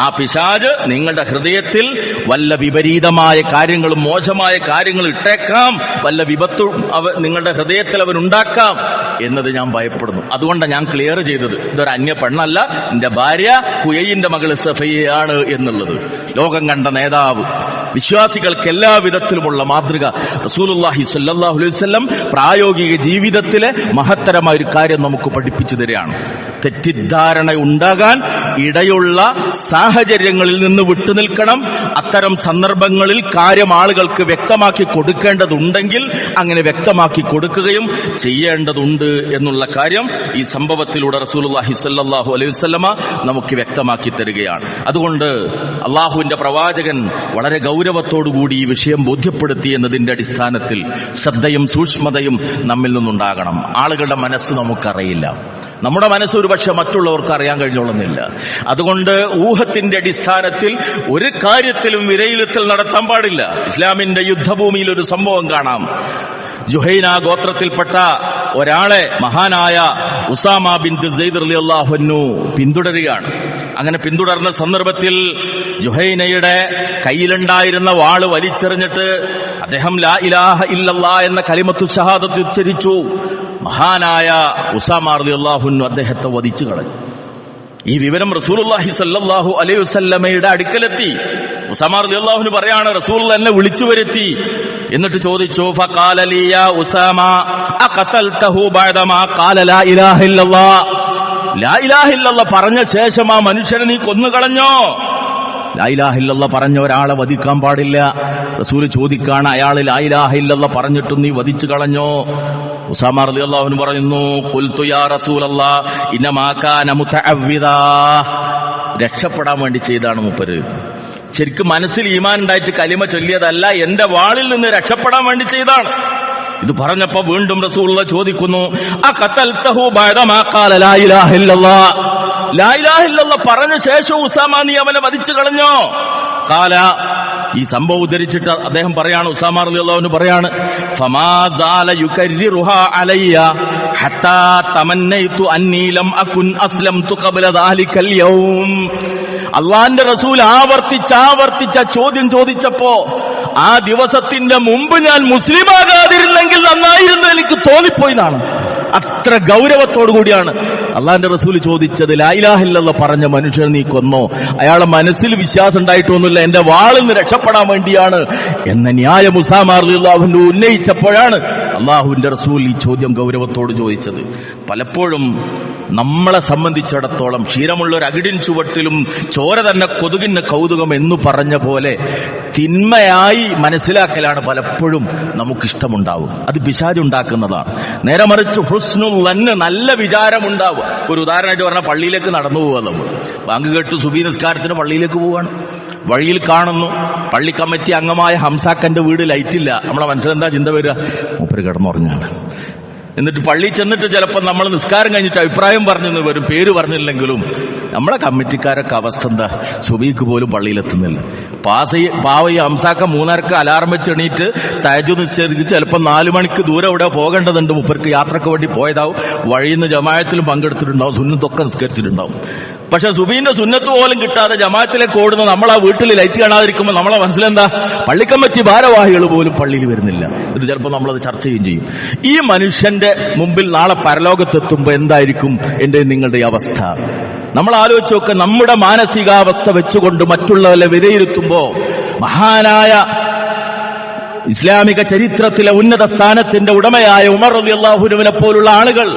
ആ പിശാച് നിങ്ങളുടെ ഹൃദയത്തിൽ വല്ല വിപരീതമായ കാര്യങ്ങളും മോശമായ കാര്യങ്ങൾ ഇട്ടേക്കാം, വല്ല വിപത്തും നിങ്ങളുടെ ഹൃദയത്തിൽ അവനുണ്ടാക്കാം എന്നത് ഞാൻ ഭയപ്പെടുന്നു. അതുകൊണ്ടാണ് ഞാൻ ക്ലിയർ ചെയ്തത്, ഇതൊരു അന്യ പെണ്ണല്ല, എന്റെ ഭാര്യ ഹുയയിന്റെ മകൾ സഫിയയാണ് എന്നുള്ളത്. ലോകം കണ്ട നേതാവ്, വിശ്വാസികൾക്ക് എല്ലാ വിധത്തിലുമുള്ള മാതൃക റസൂലുള്ളാഹി സ്വല്ലല്ലാഹു അലൈഹി വസല്ലം പ്രായോഗിക ജീവിതത്തിലെ മഹത്തരമായ ഒരു കാര്യം നമുക്ക് പഠിപ്പിച്ചു തരികയാണ്. തെറ്റിദ്ധാരണ ഉണ്ടാകാൻ ഇടയുള്ള സാഹചര്യങ്ങളിൽ നിന്ന് വിട്ടുനിൽക്കണം. അത്തരം സന്ദർഭങ്ങളിൽ കാര്യം ആളുകൾക്ക് വ്യക്തമാക്കി കൊടുക്കേണ്ടതുണ്ടെങ്കിൽ അങ്ങനെ വ്യക്തമാക്കി കൊടുക്കുകയും ചെയ്യേണ്ടതുണ്ട് എന്നുള്ള കാര്യം ഈ സംഭവത്തിലൂടെ റസൂലുള്ളാഹി സ്വല്ലല്ലാഹു അലൈഹി വസല്ലമ നമുക്ക് വ്യക്തമാക്കി തരികയാണ്. അതുകൊണ്ട് അള്ളാഹുവിന്റെ പ്രവാചകൻ വളരെ ഗൗരവത്തോടുകൂടി ഈ വിഷയം ബോധ്യപ്പെടുത്തി എന്നതിന്റെ അടിസ്ഥാനത്തിൽ ശ്രദ്ധയും സൂക്ഷ്മതയും നമ്മിൽ നിന്നുണ്ടാകണം. ആളുകളുടെ മനസ്സ് നമുക്കറിയില്ല, നമ്മുടെ മനസ്സ് ഒരുപക്ഷെ മറ്റുള്ളവർക്ക് അറിയാൻ കഴിഞ്ഞോളുന്നില്ല. അതുകൊണ്ട് ഊഹത്തിന്റെ അടിസ്ഥാനത്തിൽ ഒരു കാര്യത്തിലും വിലയിരുത്തൽ നടത്താൻ പാടില്ല. ഇസ്ലാമിന്റെ യുദ്ധഭൂമിയിൽ ഒരു സംഭവം കാണാം. ജുഹൈന ഗോത്രത്തിൽപ്പെട്ട ഒരാളെ മഹാനായ ഉസാമ ബിൻത് സെയ്ദ് റളിയല്ലാഹു അൻഹു പിന്തുടരുകയാണ്. അങ്ങനെ പിന്തുടർന്ന സന്ദർഭത്തിൽ ജുഹൈനയുടെ കയ്യിലുണ്ടായിരുന്ന വാള് വലിച്ചെറിഞ്ഞിട്ട് അദ്ദേഹം ലാ ഇലാഹ ഇല്ലല്ലാഹ് എന്ന കലിമത്തു ഷഹാദത്ത് ഉച്ചരിച്ചു. മഹാനായ ഉസാമ റളിയല്ലാഹു അൻഹു അദ്ദേഹത്തെ വധിച്ചു കളഞ്ഞു. ഈ വിവരം റസൂലുള്ളാഹി സ്വല്ലല്ലാഹു അലൈഹി വസല്ലമയുടെ അടുക്കലെത്തി. ഉസാമ റളിയല്ലാഹു അൻഹു പറയാണ്, റസൂൽ എന്നെ വിളിച്ചു വരുത്തി. എന്നിട്ട് ചോദിച്ചു, ഫഖാല ലി യാ ഉസാമ അഖതൽതഹു ബഅദമാ ഖാല ലാ ഇലാഹ ഇല്ലല്ലാഹ്, ലാ ഇലാഹ ഇല്ലല്ലാഹ് പറഞ്ഞ ശേഷം ആ മനുഷ്യനെ നീ കൊന്നുകളഞ്ഞോ? ലാ ഇലാഹ ഇല്ലല്ലാഹ് പറഞ്ഞ ഒരാളെ വധിക്കാൻ പാടില്ല. റസൂൽ ചോദിക്കാണ്, അയാൾ ലാ ഇലാഹ ഇല്ലല്ലാഹ് പറഞ്ഞിട്ടും നീ വധിച്ചു കളഞ്ഞോ? ഉസാമ റളിയല്ലാഹു അൻഹു പറയുന്നു, ഖുൽതു യാ റസൂലല്ലാഹ് ഇന്നമാ കാന മുതഅവ്വിദാ, രക്ഷപ്പെടാൻ വേണ്ടി ചെയ്താണ് മൂപ്പര്. ശരിക്കും മനസ്സിൽ ഈമാൻ ഉണ്ടായിട്ട് കലിമ ചൊല്ലിയതല്ല, എന്റെ വാളിൽ നിന്ന് രക്ഷപ്പെടാൻ വേണ്ടി ചെയ്താണ്. ഇത് പറഞ്ഞപ്പോ വീണ്ടും റസൂലുള്ള ചോദിക്കുന്നു, അഖതൽതഹു ബഅദമാ ഖാല ലാ ഇലാഹ ഇല്ലല്ലാഹ്, ലാ ഇലാഹ ഇല്ലല്ലാഹ് പറഞ്ഞ ശേഷം ഉസാമ നീ അവനെ വധിച്ചു കളഞ്ഞോ? ഖാല, ഈ സംഭവം ഉദ്ധരിച്ചിട്ട് അദ്ദേഹം പറയാണ്, ഉസാമ റളിയല്ലാഹു അൻഹു പറയാണ്, ഫമാ സാല യുകർരിറുഹാ അലയ്യ ഹത്താ തമന്നൈതു അന്നീ ലം അകുൻ അസ്ലംതു ഖബ്ല ദാലികൽ യൗം. അള്ളാന്റെ റസൂൽ ആവർത്തിച്ച ചോദ്യം ചോദിച്ചപ്പോ ആ ദിവസത്തിന്റെ മുമ്പ് ഞാൻ മുസ്ലിമാകാതിരുന്നെങ്കിൽ നന്നായിരുന്നു എനിക്ക് തോന്നിപ്പോയിന്നാണ്. അത്ര ഗൗരവത്തോടു കൂടിയാണ് അള്ളാന്റെ റസൂൽ ചോദിച്ചത്. ലാ ഇലാഹ ഇല്ലല്ലാഹ് പറഞ്ഞ മനുഷ്യൻ നീ കൊന്നോ? അയാളെ മനസ്സിൽ വിശ്വാസം ഉണ്ടായിട്ടൊന്നുമില്ല, എന്റെ വാളിൽ നിന്ന് രക്ഷപ്പെടാൻ വേണ്ടിയാണ് എന്ന ന്യായം ഉസാമ റളിയല്ലാഹു അൻഹു ഉന്നയിച്ചപ്പോഴാണ് അള്ളാഹുവിന്റെ റസൂൽ ഈ ചോദ്യം ഗൗരവത്തോട് ചോദിച്ചത്. പലപ്പോഴും നമ്മളെ സംബന്ധിച്ചിടത്തോളം ക്ഷീരമുള്ള ഒരു അകിടിൻ ചുവട്ടിലും ചോര തന്നെ കൊതുകിന് കൗതുകം എന്ന് പറഞ്ഞ പോലെ തിന്മയായി മനസ്സിലാക്കലാണ് പലപ്പോഴും നമുക്കിഷ്ടമുണ്ടാവും. അത് പിശാചുണ്ടാക്കുന്നതാണ്. നേരെ മറിച്ച് ഹുസ്നുൽ വന്ന്, നല്ല വിചാരമുണ്ടാവുക. ഒരു ഉദാഹരണമായിട്ട് പറഞ്ഞാൽ പള്ളിയിലേക്ക് നടന്നു പോവുക. നമ്മൾ ബാങ്ക് കേട്ട് സുബഹി നിസ്കാരത്തിന് പള്ളിയിലേക്ക് പോവുകയാണ്. വഴിയിൽ കാണുന്നു പള്ളി കമ്മിറ്റി അംഗമായ ഹംസാക്കന്റെ വീട് ലൈറ്റില്ല. നമ്മളെ മനസ്സിലെന്താ ചിന്ത വരിക? മൂപ്പര് കിടന്നുറങ്ങാണ്. എന്നിട്ട് പള്ളിയിൽ ചെന്നിട്ട് ചിലപ്പോൾ നമ്മൾ നിസ്കാരം കഴിഞ്ഞിട്ട് അഭിപ്രായം പറഞ്ഞു വരും, പേര് പറഞ്ഞില്ലെങ്കിലും. നമ്മളെ കമ്മിറ്റിക്കാരൊക്കെ അവസ്ഥ എന്താ? സുബഹിക്ക് പോലും പള്ളിയിലെത്തുന്നില്ല. പാവയ്യ ഹംസാക്ക 3:30 അലാറം വെച്ച് എണീറ്റ് തഹജ്ജുദ് നിസ്കരിച്ച് ചിലപ്പോൾ 4 മണിക്ക് ദൂരെ എവിടെ പോകേണ്ടതുണ്ട്, മുപ്പർക്ക് യാത്രക്ക് വേണ്ടി പോയതാവും. വഴിയിൽ നിന്ന് ജമാഅത്തിലും പങ്കെടുത്തിട്ടുണ്ടാവും, സുന്നത്തൊക്കെ നിസ്കരിച്ചിട്ടുണ്ടാവും. പക്ഷെ സുബീന്റെ സുന്നത്ത് പോലും കിട്ടാതെ ജമാഅത്തിലേക്ക് ഓടുന്ന നമ്മൾ ആ വീട്ടിൽ ലൈറ്റ് കാണാതിരിക്കുമ്പോൾ നമ്മളെ മനസ്സിലെന്താ? പള്ളിക്കമ്മിറ്റി ഭാരവാഹികൾ പോലും പള്ളിയിൽ വരുന്നില്ല. ഇത് ചിലപ്പോൾ നമ്മളത് ചർച്ച ചെയ്യും. ഈ മനുഷ്യന്റെ മുമ്പിൽ നാളെ പരലോകത്തെത്തുമ്പോൾ എന്തായിരിക്കും എന്റെ നിങ്ങളുടെ അവസ്ഥ? നമ്മൾ ആലോചിച്ച് നോക്കുക. നമ്മുടെ മാനസികാവസ്ഥ വെച്ചുകൊണ്ട് മറ്റുള്ളവരെ വിലയിരുത്തുമ്പോ മഹാനായ ഇസ്ലാമിക ചരിത്രത്തിലെ ഉന്നത സ്ഥാനത്തിന്റെ ഉടമയായ ഉമർ റളിയല്ലാഹു അൻഹുവിനെ പോലുള്ള ആളുകൾ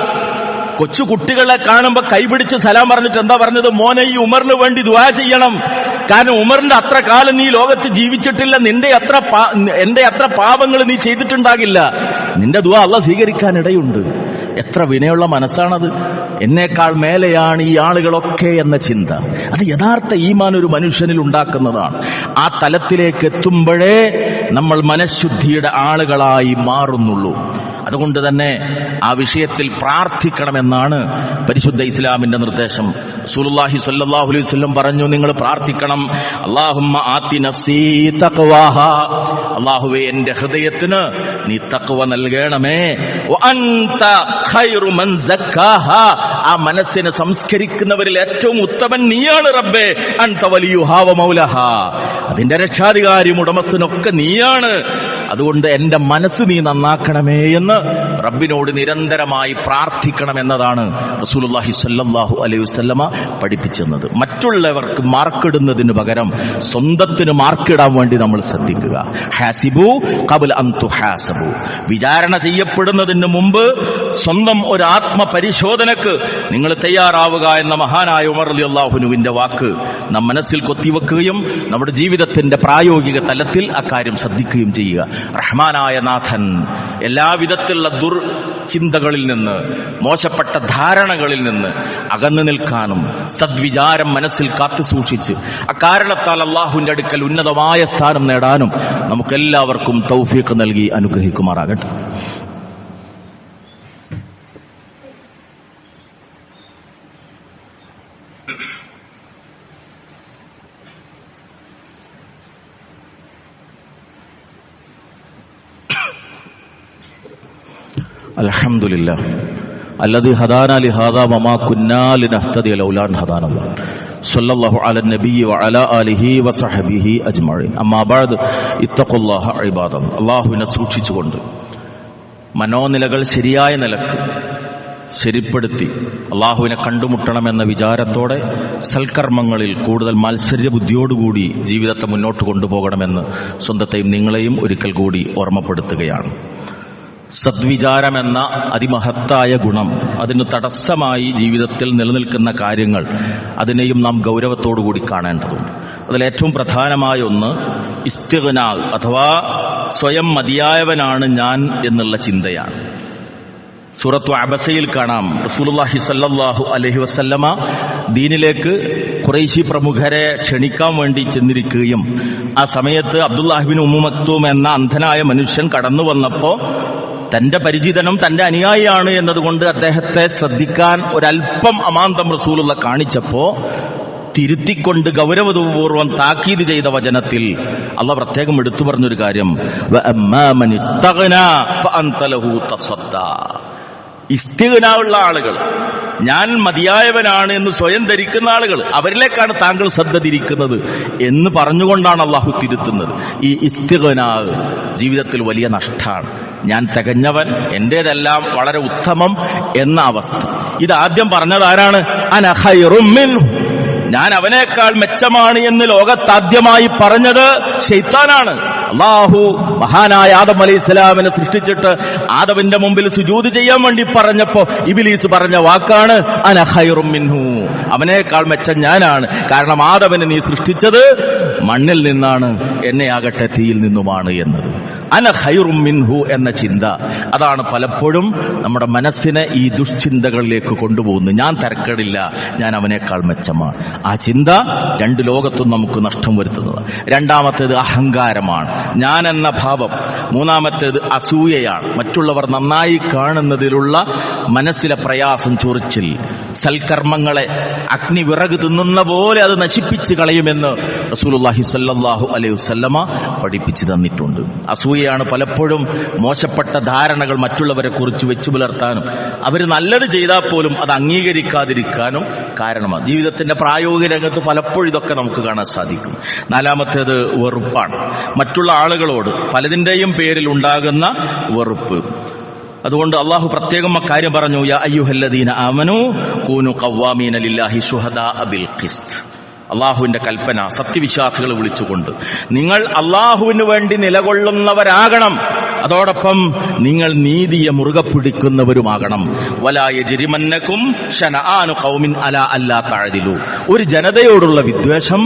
കൊച്ചു കുട്ടികളെ കാണുമ്പോ കൈപിടിച്ച് സലാം പറഞ്ഞിട്ട് എന്താ പറഞ്ഞത്? മോനെ, ഈ ഉമറിന് വേണ്ടി ദുആ ചെയ്യണം. കാരണം ഉമറിന്റെ അത്ര കാലം നീ ലോകത്ത് ജീവിച്ചിട്ടില്ല, എന്റെ അത്ര പാപങ്ങൾ നീ ചെയ്തിട്ടുണ്ടാകില്ല, നിന്റെ ദുആ അല്ലാഹ് സ്വീകരിക്കാനിടയുണ്ട്. എത്ര വിനയുള്ള മനസ്സാണത്! എന്നേക്കാൾ മേലെയാണ് ഈ ആളുകളൊക്കെ എന്ന ചിന്ത. അത് യഥാർത്ഥ ഈമാൻ ഒരു മനുഷ്യനിൽ ഉണ്ടാക്കുന്നതാണ്. ആ തലത്തിലേക്ക് എത്തുമ്പോഴേ നമ്മൾ മനഃശുദ്ധിയുടെ ആളുകളായി മാറുന്നുള്ളൂ. അതുകൊണ്ട് തന്നെ ആ വിഷയത്തിൽ പ്രാർത്ഥിക്കണമെന്നാണ് പരിശുദ്ധ ഇസ്ലാമിന്റെ നിർദ്ദേശം. റസൂലുള്ളാഹി സ്വല്ലല്ലാഹു അലൈഹി വസല്ലം പറഞ്ഞു, നിങ്ങൾ പ്രാർത്ഥിക്കണം, അല്ലാഹുമ്മ ആതി നഫ്സി തഖ്വാഹാ, അല്ലാഹുവേ എന്റെ ഹൃദയത്തിന് നീ തഖ്വ നൽകണമേ. വഅൻത ഖൈറു മൻ സക്കാഹാ, ആ മനസ്സിനെ സംസ്കരിക്കുന്നവരിൽ ഏറ്റവും ഉത്തമൻ നീയാണ് റബ്ബേ. അൻത വലിയുഹാ വ മൗലഹാ, അതിന്റെ രക്ഷാധികാരിയും ഉടമസ്ഥനൊക്കെ നീയാണ്. അതുകൊണ്ട് എന്റെ മനസ്സ് നീ നന്നാക്കണമേ എന്ന് റബ്ബിനോട് നിരന്തരമായി പ്രാർത്ഥിക്കണമെന്നതാണ് റസൂലുള്ളാഹി സ്വല്ലല്ലാഹു അലൈഹി വസല്ലമ പഠിപ്പിച്ചത്. മറ്റുള്ളവർക്ക് മാർക്കിടുന്നതിന് പകരം സ്വന്തത്തിന് മാർക്കിടാൻ വേണ്ടി നമ്മൾ ശ്രദ്ധിക്കുക. ഹാസിബു ഖബ്ല അൻ തുഹാസബു, വിചാരണ ചെയ്യപ്പെടുന്നതിന് മുമ്പ് സ്വന്തം ഒരു ആത്മപരിശോധനക്ക് നിങ്ങൾ തയ്യാറാവുക എന്ന മഹാനായ ഉമർ റളിയല്ലാഹു അൻഹുവിന്റെ വാക്ക് നാം മനസ്സിൽ കൊത്തിവെക്കുകയും നമ്മുടെ ജീവിതത്തിന്റെ പ്രായോഗിക തലത്തിൽ അക്കാര്യം ശ്രദ്ധിക്കുകയും ചെയ്യുക. റഹ്മാനായ നാഥൻ എല്ലാവിധത്തിലുള്ള ദുർചിന്തകളിൽ നിന്ന്, മോശപ്പെട്ട ധാരണകളിൽ നിന്ന് അകന്നു നിൽക്കാനും സദ്വിചാരം മനസ്സിൽ കാത്തു സൂക്ഷിച്ച് അക്കാരണത്താൽ അള്ളാഹുവിന്റെ അടുക്കൽ ഉന്നതമായ സ്ഥാനം നേടാനും നമുക്കെല്ലാവർക്കും തൗഫീഖ് നൽകി അനുഗ്രഹിക്കുമാറാകട്ടെ. അൽഹംദുലില്ലാഹ് അല്ലദീ ഹദാനാ ലിഹാദാ വമാ കുന്നാ ലിനഹ്തദിയ ലൗലാ അൻ ഹദാനല്ലാഹ് സല്ലല്ലാഹു അലൻ നബിയ്യി വഅലാ ആലിഹി വസഹ്ബിഹി അജ്മഈൻ. അമ്മാ ബഅദ് ഇത്തഖുല്ലാഹ ഇബാദല്ലാഹ്. അല്ലാഹുവിനെ സൂക്ഷിച്ചുകൊണ്ട് മനോനിലകൾ ശരിയായ നിലക്ക് ശരിപ്പെടുത്തി അള്ളാഹുവിനെ കണ്ടുമുട്ടണമെന്ന വിചാരത്തോടെ സൽക്കർമ്മങ്ങളിൽ കൂടുതൽ മത്സരബുദ്ധിയോടുകൂടി ജീവിതത്തെ മുന്നോട്ട് കൊണ്ടുപോകണമെന്ന് സ്വന്തത്തെയും നിങ്ങളെയും ഒരിക്കൽ കൂടി ഓർമ്മപ്പെടുത്തുകയാണ്. സദ്വിചാരമെന്ന അതിമഹത്തായ ഗുണം, അതിന് തടസ്സമായി ജീവിതത്തിൽ നിലനിൽക്കുന്ന കാര്യങ്ങൾ, അതിനെയും നാം ഗൗരവത്തോടുകൂടി കാണേണ്ടതുണ്ട്. അതിലേറ്റവും പ്രധാനമായ ഒന്ന് ഇസ്തിഗ്നാ അഥവാ സ്വയം മതിയായവനാണ് ഞാൻ എന്നുള്ള ചിന്തയാണ്. സൂറത്തു അബസയിൽ കാണാം, റസൂലുള്ളാഹി സ്വല്ലല്ലാഹു അലൈഹി വസല്ലമ ദീനിലേക്ക് ഖുറൈശി പ്രമുഖരെ ക്ഷണിക്കാൻ വേണ്ടി ചെന്നിരിക്കുകയും ആ സമയത്ത് അബ്ദുല്ലാഹിബ്നു ഉമ്മു മക്തൂം എന്ന അന്ധനായ മനുഷ്യൻ കടന്നു വന്നപ്പോൾ തന്റെ പരിചിതനും തന്റെ അനുയായിയാണ് എന്നതുകൊണ്ട് അദ്ദേഹത്തെ ശ്രദ്ധിക്കാൻ ഒരല്പം അമാന്തം റസൂലുള്ള കാണിച്ചപ്പോ തിരുത്തിക്കൊണ്ട് ഗൗരവപൂർവ്വം താക്കീത് ചെയ്ത വചനത്തിൽ അള്ളാഹ് പ്രത്യേകം എടുത്തു പറഞ്ഞൊരു കാര്യം, ഇസ്തിഗ്നാ ഉള്ള ആളുകൾ, ഞാൻ മതിയായവനാണ് എന്ന് സ്വയം ധരിക്കുന്ന ആളുകൾ, അവരിലേക്കാണ് താങ്കൾ ശ്രദ്ധ തിരിക്കുന്നത് എന്ന് പറഞ്ഞുകൊണ്ടാണ് അള്ളാഹു തിരുത്തുന്നത്. ഈ ഇസ്തിഗ്നാ ജീവിതത്തിൽ വലിയ നഷ്ടമാണ്. ഞാൻ തികഞ്ഞവൻ, എന്റേതെല്ലാം വളരെ ഉത്തമം എന്ന അവസ്ഥ. ഇതാദ്യം പറഞ്ഞത് ആരാണ്? അന ഖൈറും മിൻഹു, ഞാൻ അവനേക്കാൾ മെച്ചമാണ് എന്ന് ലോകത്താദ്യമായി പറഞ്ഞത് ശൈത്താനാണ്. അല്ലാഹു മഹാനായ ആദം അലൈഹിസ്സലാമിനെ സൃഷ്ടിച്ചിട്ട് ആദമിന്റെ മുമ്പിൽ സുജൂദ് ചെയ്യാൻ വേണ്ടി പറഞ്ഞപ്പോ ഇബ്ലീസ് പറഞ്ഞ വാക്കാണ് അന ഖൈറും മിൻഹു, അവനേക്കാൾ മെച്ചം ഞാനാണ്. കാരണം ആദമിനെ നീ സൃഷ്ടിച്ചത് മണ്ണിൽ നിന്നാണ്, എന്നെയാകട്ടെ തീയിൽ നിന്നുമാണ് എന്നത്. അന ഖൈറും മിൻഹു എന്ന ചിന്ത, അതാണ് പലപ്പോഴും നമ്മുടെ മനസ്സിനെ ഈ ദുഷ്ചിന്തകളിലേക്ക് കൊണ്ടുപോകുന്നത്. ഞാൻ തരക്കേടില്ല, ഞാൻ അവനേക്കാൾ മെച്ചമാണ്. ആ ചിന്ത രണ്ട് ലോകത്തും നമുക്ക് നഷ്ടം വരുത്തുന്നത്. രണ്ടാമത്തേത് അഹങ്കാരമാണ്, ഞാൻ എന്ന ഭാവം. മൂന്നാമത്തേത് അസൂയയാണ്, മറ്റുള്ളവർ നന്നായി കാണുന്നതിലുള്ള മനസ്സിലെ പ്രയാസം, ചൊറിച്ചിൽ. സൽക്കർമ്മങ്ങളെ അഗ്നി വിറക് തിന്നുന്ന പോലെ അത് നശിപ്പിച്ച് കളയുമെന്ന് റസൂലുള്ളാഹി സ്വല്ലല്ലാഹു അലൈഹി വസല്ലമ പഠിപ്പിച്ചു തന്നിട്ടുണ്ട്. അസൂയയാണ് പലപ്പോഴും മോശപ്പെട്ട ധാരണകൾ മറ്റുള്ളവരെ കുറിച്ച് വെച്ചു പുലർത്താനും അവർ നല്ലത് ചെയ്താൽ പോലും അത് അംഗീകരിക്കാതിരിക്കാനും കാരണമാണ്. ജീവിതത്തിന്റെ പ്രായോഗിക രംഗത്ത് പലപ്പോഴും ഇതൊക്കെ നമുക്ക് കാണാൻ സാധിക്കും. നാലാമത്തേത് വെറുപ്പാണ്, മറ്റുള്ള ആളുകളോട് പലതിന്റെയും പേരിൽ ഉണ്ടാകുന്ന വെറുപ്പ്. അതുകൊണ്ട് അള്ളാഹു പ്രത്യേകം കാര്യം പറഞ്ഞു, യാ അയ്യുഹല്ലദീന ആമനൂ കൂനു ഖവ്വാമീന ലില്ലാഹി ശുഹദാഅ ബിൽ ഖിസ്ത്. അള്ളാഹുവിന്റെ കൽപ്പന സത്യവിശ്വാസികളെ വിളിച്ചുകൊണ്ട് നിങ്ങൾ അള്ളാഹുവിന് വേണ്ടി നിലകൊള്ളുന്നവരാകണം, അതോടൊപ്പം നിങ്ങൾ നീതിയെ മുറുകെ പിടിക്കുന്നവരുമാകണം. വലാ യജ്രിമന്നകും ശനആനു ഖൗമിൻ അലാ അല്ലാ തഅദിലു, ഒരു ജനതയോടുള്ള വിദ്വേഷം,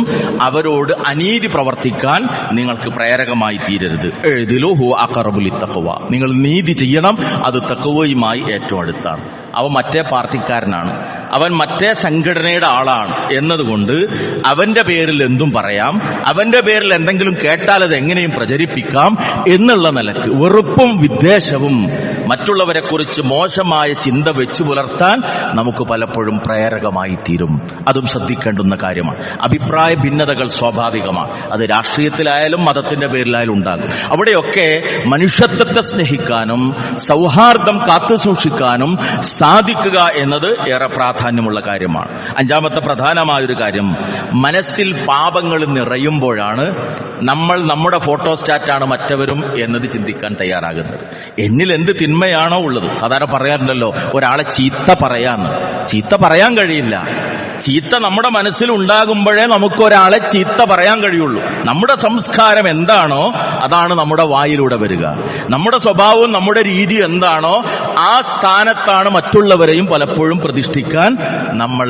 അവരോട് അനീതി പ്രവർത്തിക്കാൻ നിങ്ങൾക്ക് പ്രേരകമായി തീരരുത്. ഇഅ്ദിലു ഹുവ അഖറബു ലിത്തഖ്വ, നിങ്ങൾ നീതി ചെയ്യണം, അത് തഖ്വയുമായി ഏറ്റവും അടുത്താണ്. അവൻ മറ്റേ പാർട്ടിക്കാരനാണ്, അവൻ മറ്റേ സംഘടനയുടെ ആളാണ് എന്നതുകൊണ്ട് അവന്റെ പേരിൽ എന്തും പറയാം, അവന്റെ പേരിൽ എന്തെങ്കിലും കേട്ടാൽ അത് എങ്ങനെയും പ്രചരിപ്പിക്കാം എന്നുള്ള നിലക്ക് വെറുപ്പും വിദ്വേഷവും മറ്റുള്ളവരെ കുറിച്ച് മോശമായ ചിന്ത വെച്ചു പുലർത്താൻ നമുക്ക് പലപ്പോഴും പ്രേരകമായി തീരും. അതും ശ്രദ്ധിക്കേണ്ടുന്ന കാര്യമാണ്. അഭിപ്രായ ഭിന്നതകൾ സ്വാഭാവികമാണ്, അത് രാഷ്ട്രീയത്തിലായാലും മതത്തിന്റെ പേരിലായാലും ഉണ്ടാകും. അവിടെയൊക്കെ മനുഷ്യത്വത്തെ സ്നേഹിക്കാനും സൗഹാർദ്ദം കാത്തുസൂക്ഷിക്കാനും സാധിക്കുക എന്നത് ഏറെ പ്രാധാന്യമുള്ള കാര്യമാണ്. അഞ്ചാമത്തെ പ്രധാനമായൊരു കാര്യം, മനസ്സിൽ പാപങ്ങൾ നിറയുമ്പോഴാണ് നമ്മൾ നമ്മുടെ ഫോട്ടോസ്റ്റാറ്റാണ് മറ്റവരും എന്നത് ചിന്തിക്കാൻ തയ്യാറാകുന്നത്. എന്നിൽ എന്ത് തിന്മയാണോ ഉള്ളത്, സാധാരണ പറയാറുണ്ടല്ലോ ഒരാളെ ചീത്ത പറയാൻ കഴിയില്ല. ചീത്ത നമ്മുടെ മനസ്സിൽ ഉണ്ടാകുമ്പോഴേ നമുക്ക് ഒരാളെ ചീത്ത പറയാൻ കഴിയുള്ളൂ. നമ്മുടെ സംസ്കാരം എന്താണോ അതാണ് നമ്മുടെ വായിലൂടെ വരിക. നമ്മുടെ സ്വഭാവവും നമ്മുടെ രീതി എന്താണോ ആ സ്ഥാനത്താണ് മറ്റുള്ളവരെയും പലപ്പോഴും പ്രതിഷ്ഠിക്കാൻ നമ്മൾ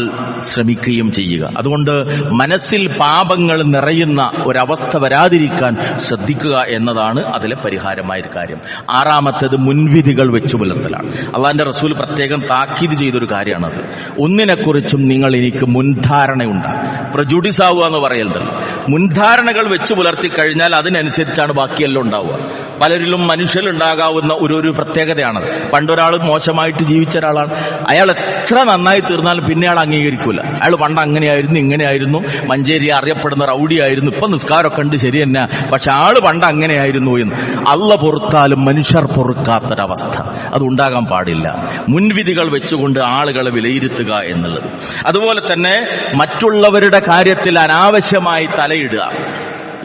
ശ്രമിക്കുകയും ചെയ്യുക. അതുകൊണ്ട് മനസ്സിൽ പാപങ്ങൾ നിറയുന്ന ഒരവസ്ഥ വരാതിരിക്കാൻ ശ്രദ്ധിക്കുക എന്നതാണ് അതിലെ പരിഹാരമായൊരു കാര്യം. ആറാമത്തേത് മുൻവിധികൾ വെച്ചു പുലർത്തലാണ്. അള്ളാന്റെ റസൂൽ പ്രത്യേകം താക്കീത് ചെയ്തൊരു കാര്യമാണത്. ഒന്നിനെക്കുറിച്ചും നിങ്ങൾ എനിക്ക് മുൻധാരണയുണ്ടാകും, പ്രജുഡിസ് ആവുക എന്ന് പറയുന്നത്. മുൻധാരണകൾ വെച്ച് പുലർത്തി കഴിഞ്ഞാൽ അതിനനുസരിച്ചാണ് ബാക്കിയെല്ലാം ഉണ്ടാവുക. പലരിലും മനുഷ്യരുണ്ടാകാവുന്ന ഒരു പ്രത്യേകതയാണത്. പണ്ടൊരാൾ മോശമായിട്ട് ജീവിച്ച ഒരാളാണ്, അയാൾ എത്ര നന്നായി തീർന്നാലും പിന്നെ അയാൾ അംഗീകരിക്കൂല. അയാൾ പണ്ട് അങ്ങനെയായിരുന്നു ഇങ്ങനെയായിരുന്നു, മഞ്ചേരി അറിയപ്പെടുന്ന റൗഡിയായിരുന്നു, ഇപ്പൊ നിസ്കാരമൊക്കെ ഉണ്ട് ശരി തന്നെ, പക്ഷെ ആള് പണ്ട് അങ്ങനെയായിരുന്നു എന്ന്. അള്ള പൊറുത്താലും മനുഷ്യർ പൊറുക്കാത്തൊരവസ്ഥ അതുണ്ടാകാൻ പാടില്ല. മുൻവിധികൾ വെച്ചുകൊണ്ട് ആളുകളെ വിലയിരുത്തുക എന്നുള്ളത്. അതുപോലെ തന്നെ മറ്റുള്ളവരുടെ കാര്യത്തിൽ അനാവശ്യമായി തലയിടുക.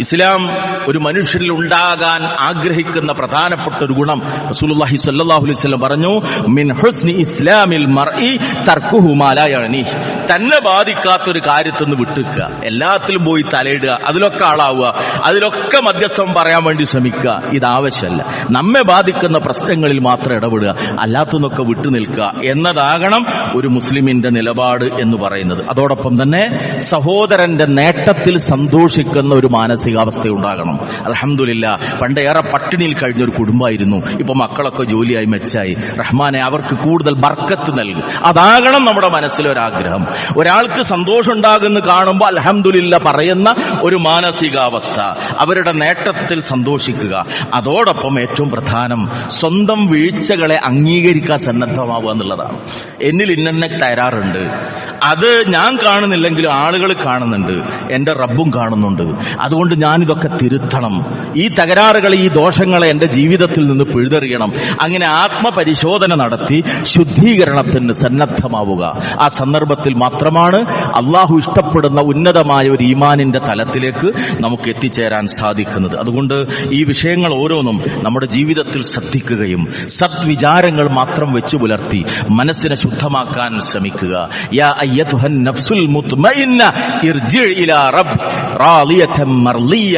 ഇസ്ലാം ഒരു മനുഷ്യരിൽ ഉണ്ടാകാൻ ആഗ്രഹിക്കുന്ന പ്രധാനപ്പെട്ട ഒരു ഗുണം റസൂലുള്ളാഹി സ്വല്ലല്ലാഹു അലൈഹി വസല്ലം പറഞ്ഞു, മിൻ ഹുസ്നി ഇസ്ലാമിൽ മർഇ തർക്കുഹു മാ ലാ യഅനി. തന്നെ ബാധിക്കാത്തൊരു കാര്യത്തിൽ നിന്ന് വിട്ടുക്കുക, എല്ലാത്തിലും പോയി തലയിടുക, അതിലൊക്കെ ആളാവുക, അതിലൊക്കെ മധ്യസ്ഥം പറയാൻ വേണ്ടി ശ്രമിക്കുക, ഇതാവശ്യമല്ല. നമ്മെ ബാധിക്കുന്ന പ്രശ്നങ്ങളിൽ മാത്രം ഇടപെടുക, അല്ലാത്തതൊക്കെ വിട്ടുനിൽക്കുക എന്നതാകണം ഒരു മുസ്ലിമിന്റെ നിലപാട് എന്ന് പറയുന്നത്. അതോടൊപ്പം തന്നെ സഹോദരന്റെ നേട്ടത്തിൽ സന്തോഷിക്കുന്ന ഒരു മാനസികാവസ്ഥ ഉണ്ടാകണം. അൽഹംദുലില്ലാ, പണ്ട് ഏറെ പട്ടിണിയിൽ കഴിഞ്ഞ ഒരു കുടുംബമായിരുന്നു, ഇപ്പൊ മക്കളൊക്കെ ജോലിയായി മെച്ചായി. റഹ്മാനെ അവർക്ക് കൂടുതൽ ബർക്കത്ത് നൽകും. അതാകണം നമ്മുടെ മനസ്സിലൊരാഗ്രഹം. ഒരാൾക്ക് സന്തോഷം ഉണ്ടാകുന്ന കാണുമ്പോൾ അൽഹംദുലില്ലാ പറയുന്ന ഒരു മാനസികാവസ്ഥ, അവരുടെ നേട്ടത്തിൽ സന്തോഷിക്കുക. അതോടൊപ്പം ഏറ്റവും പ്രധാനം സ്വന്തം വീഴ്ചകളെ അംഗീകരിക്കാൻ സന്നദ്ധമാവുക എന്നുള്ളതാണ്. എന്നിൽ ഇന്നെ തരാറുണ്ട്, അത് ഞാൻ കാണുന്നില്ലെങ്കിലും ആളുകൾ കാണുന്നുണ്ട്, എന്റെ റബ്ബും കാണുന്നുണ്ട്, അതുകൊണ്ട് ഞാനിതൊക്കെ തിരുത്തണം, ഈ തകരാറുകൾ ഈ ദോഷങ്ങളെ എന്റെ ജീവിതത്തിൽ നിന്ന് പിഴുതെറിയണം. അങ്ങനെ ആത്മപരിശോധന നടത്തി ശുദ്ധീകരണത്തിന് സന്നദ്ധമാവുക. ആ സന്ദർഭത്തിൽ മാത്രമാണ് അള്ളാഹു ഇഷ്ടപ്പെടുന്ന ഉന്നതമായ ഒരു ഈമാനിന്റെ തലത്തിലേക്ക് നമുക്ക് എത്തിച്ചേരാൻ സാധിക്കുന്നത്. അതുകൊണ്ട് ഈ വിഷയങ്ങൾ ഓരോന്നും നമ്മുടെ ജീവിതത്തിൽ ശ്രദ്ധിക്കുകയും സദ്വിചാരങ്ങൾ മാത്രം വെച്ചു പുലർത്തി മനസ്സിനെ ശുദ്ധമാക്കാൻ ശ്രമിക്കുക. യാ അയ്യതുഹൻ നഫ്സുൽ മുത്മഇന്ന ഇർജി ഇലാ റബ്ബ് റാളിയതൻ മർളിയ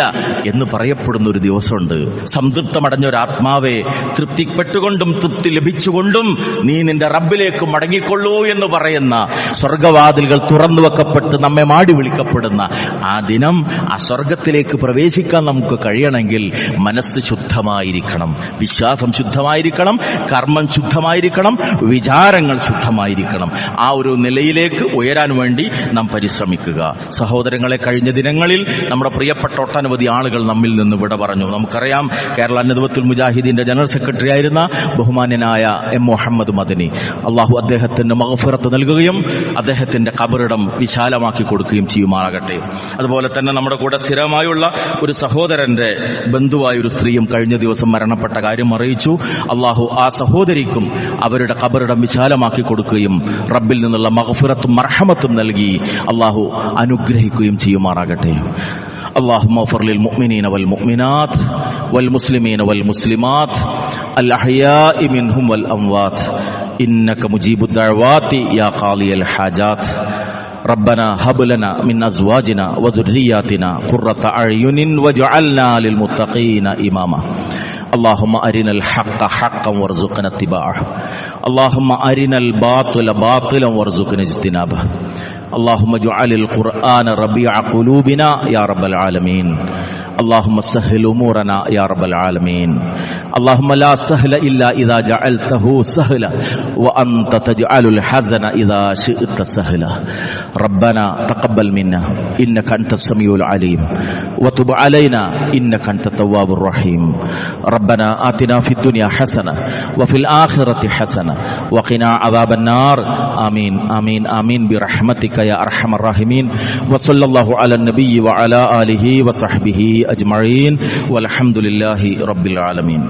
എന്ന് പറയപ്പെടുന്ന ഒരു ദിവസമുണ്ട്. സംതൃപ്തമടഞ്ഞ ഒരു ആത്മാവെ, തൃപ്തിപ്പെട്ടുകൊണ്ടും തൃപ്തി ലഭിച്ചുകൊണ്ടും നീ നിന്റെ റബ്ബിലേക്ക് മടങ്ങിക്കൊള്ളൂ എന്ന് പറയുന്ന സ്വർഗവാതിലുകൾ തുറന്നു വെക്കപ്പെട്ട് നമ്മെ മാടി വിളിക്കപ്പെടുന്ന ആ ദിനം, ആ സ്വർഗത്തിലേക്ക് പ്രവേശിക്കാൻ നമുക്ക് കഴിയണമെങ്കിൽ മനസ്സ് ശുദ്ധമായിരിക്കണം, വിശ്വാസം ശുദ്ധമായിരിക്കണം, കർമ്മം ശുദ്ധമായിരിക്കണം, വിചാരങ്ങൾ ശുദ്ധമായിരിക്കണം. ആ ഒരു നിലയിലേക്ക് ഉയരാൻ വേണ്ടി നാം പരിശ്രമിക്കുക. സഹോദരങ്ങളെ, കഴിഞ്ഞ ദിനങ്ങളിൽ നമ്മുടെ പ്രിയപ്പെട്ട ഒട്ടനവധി ആളുകൾ നമ്മിൽ നിന്ന് വിട പറഞ്ഞു. നമുക്കറിയാം, കേരള നദ്വത്തുൽ മുജാഹിദീന്റെ ജനറൽ സെക്രട്ടറി ആയിരുന്ന ബഹുമാന്യനായ എം മുഹമ്മദ് മദനി, അള്ളാഹു അദ്ദേഹത്തിന് മഗ്ഫിറത്ത് നൽകുകയും അദ്ദേഹത്തിന്റെ ഖബറിടം വിശാലമാക്കി കൊടുക്കുകയും ചെയ്യുമാറാകട്ടെ. അതുപോലെ തന്നെ നമ്മുടെ കൂടെ സ്ഥിരമായുള്ള ഒരു സഹോദരന്റെ ബന്ധുവായ ഒരു സ്ത്രീയും കഴിഞ്ഞ ദിവസം മരണപ്പെട്ട കാര്യം അറിയിച്ചു. അള്ളാഹു ആ സഹോദരിക്കും അവരുടെ ഖബറിടം വിശാലമാക്കി കൊടുക്കുകയും റബ്ബിൽ നിന്നുള്ള മഗ്ഫിറത്തും മർഹമത്തും നൽകി അള്ളാഹു അനുഗ്രഹിക്കുകയും ചെയ്യുമാറാകട്ടെ. اللهم اغفر للمؤمنين والمؤمنات والمسلمين والمسلمات الأحياء منهم والأموات إنك مجيب الدعوات يا قاضي الحاجات. ربنا هب لنا من أزواجنا وذرياتنا قرة أعين واجعلنا للمتقين إماما. اللهم أرنا الحق حقا وارزقنا اتباعه. اللهم أرنا الباطل باطلا وارزقنا اجتنابه. اللهم اجعل القرآن ربيع قلوبنا يا رب العالمين. اللهم سهل أمورنا يا رب العالمين. اللهم لا سهل إلا إذا جعلته سهلا وأنت تجعل الحزن إذا شئت سهلا. ربنا تقبل منا إنك أنت السميع العليم وتب علينا إنك أنت التواب الرحيم. ربنا آتنا في الدنيا حسنة وفي الآخرة حسنة وقنا عذاب النار. آمين آمين آمين برحمتك يا أرحم الراحمين. وصلى الله على النبي وعلى آله وصحبه أجمعين والحمد لله رب العالمين.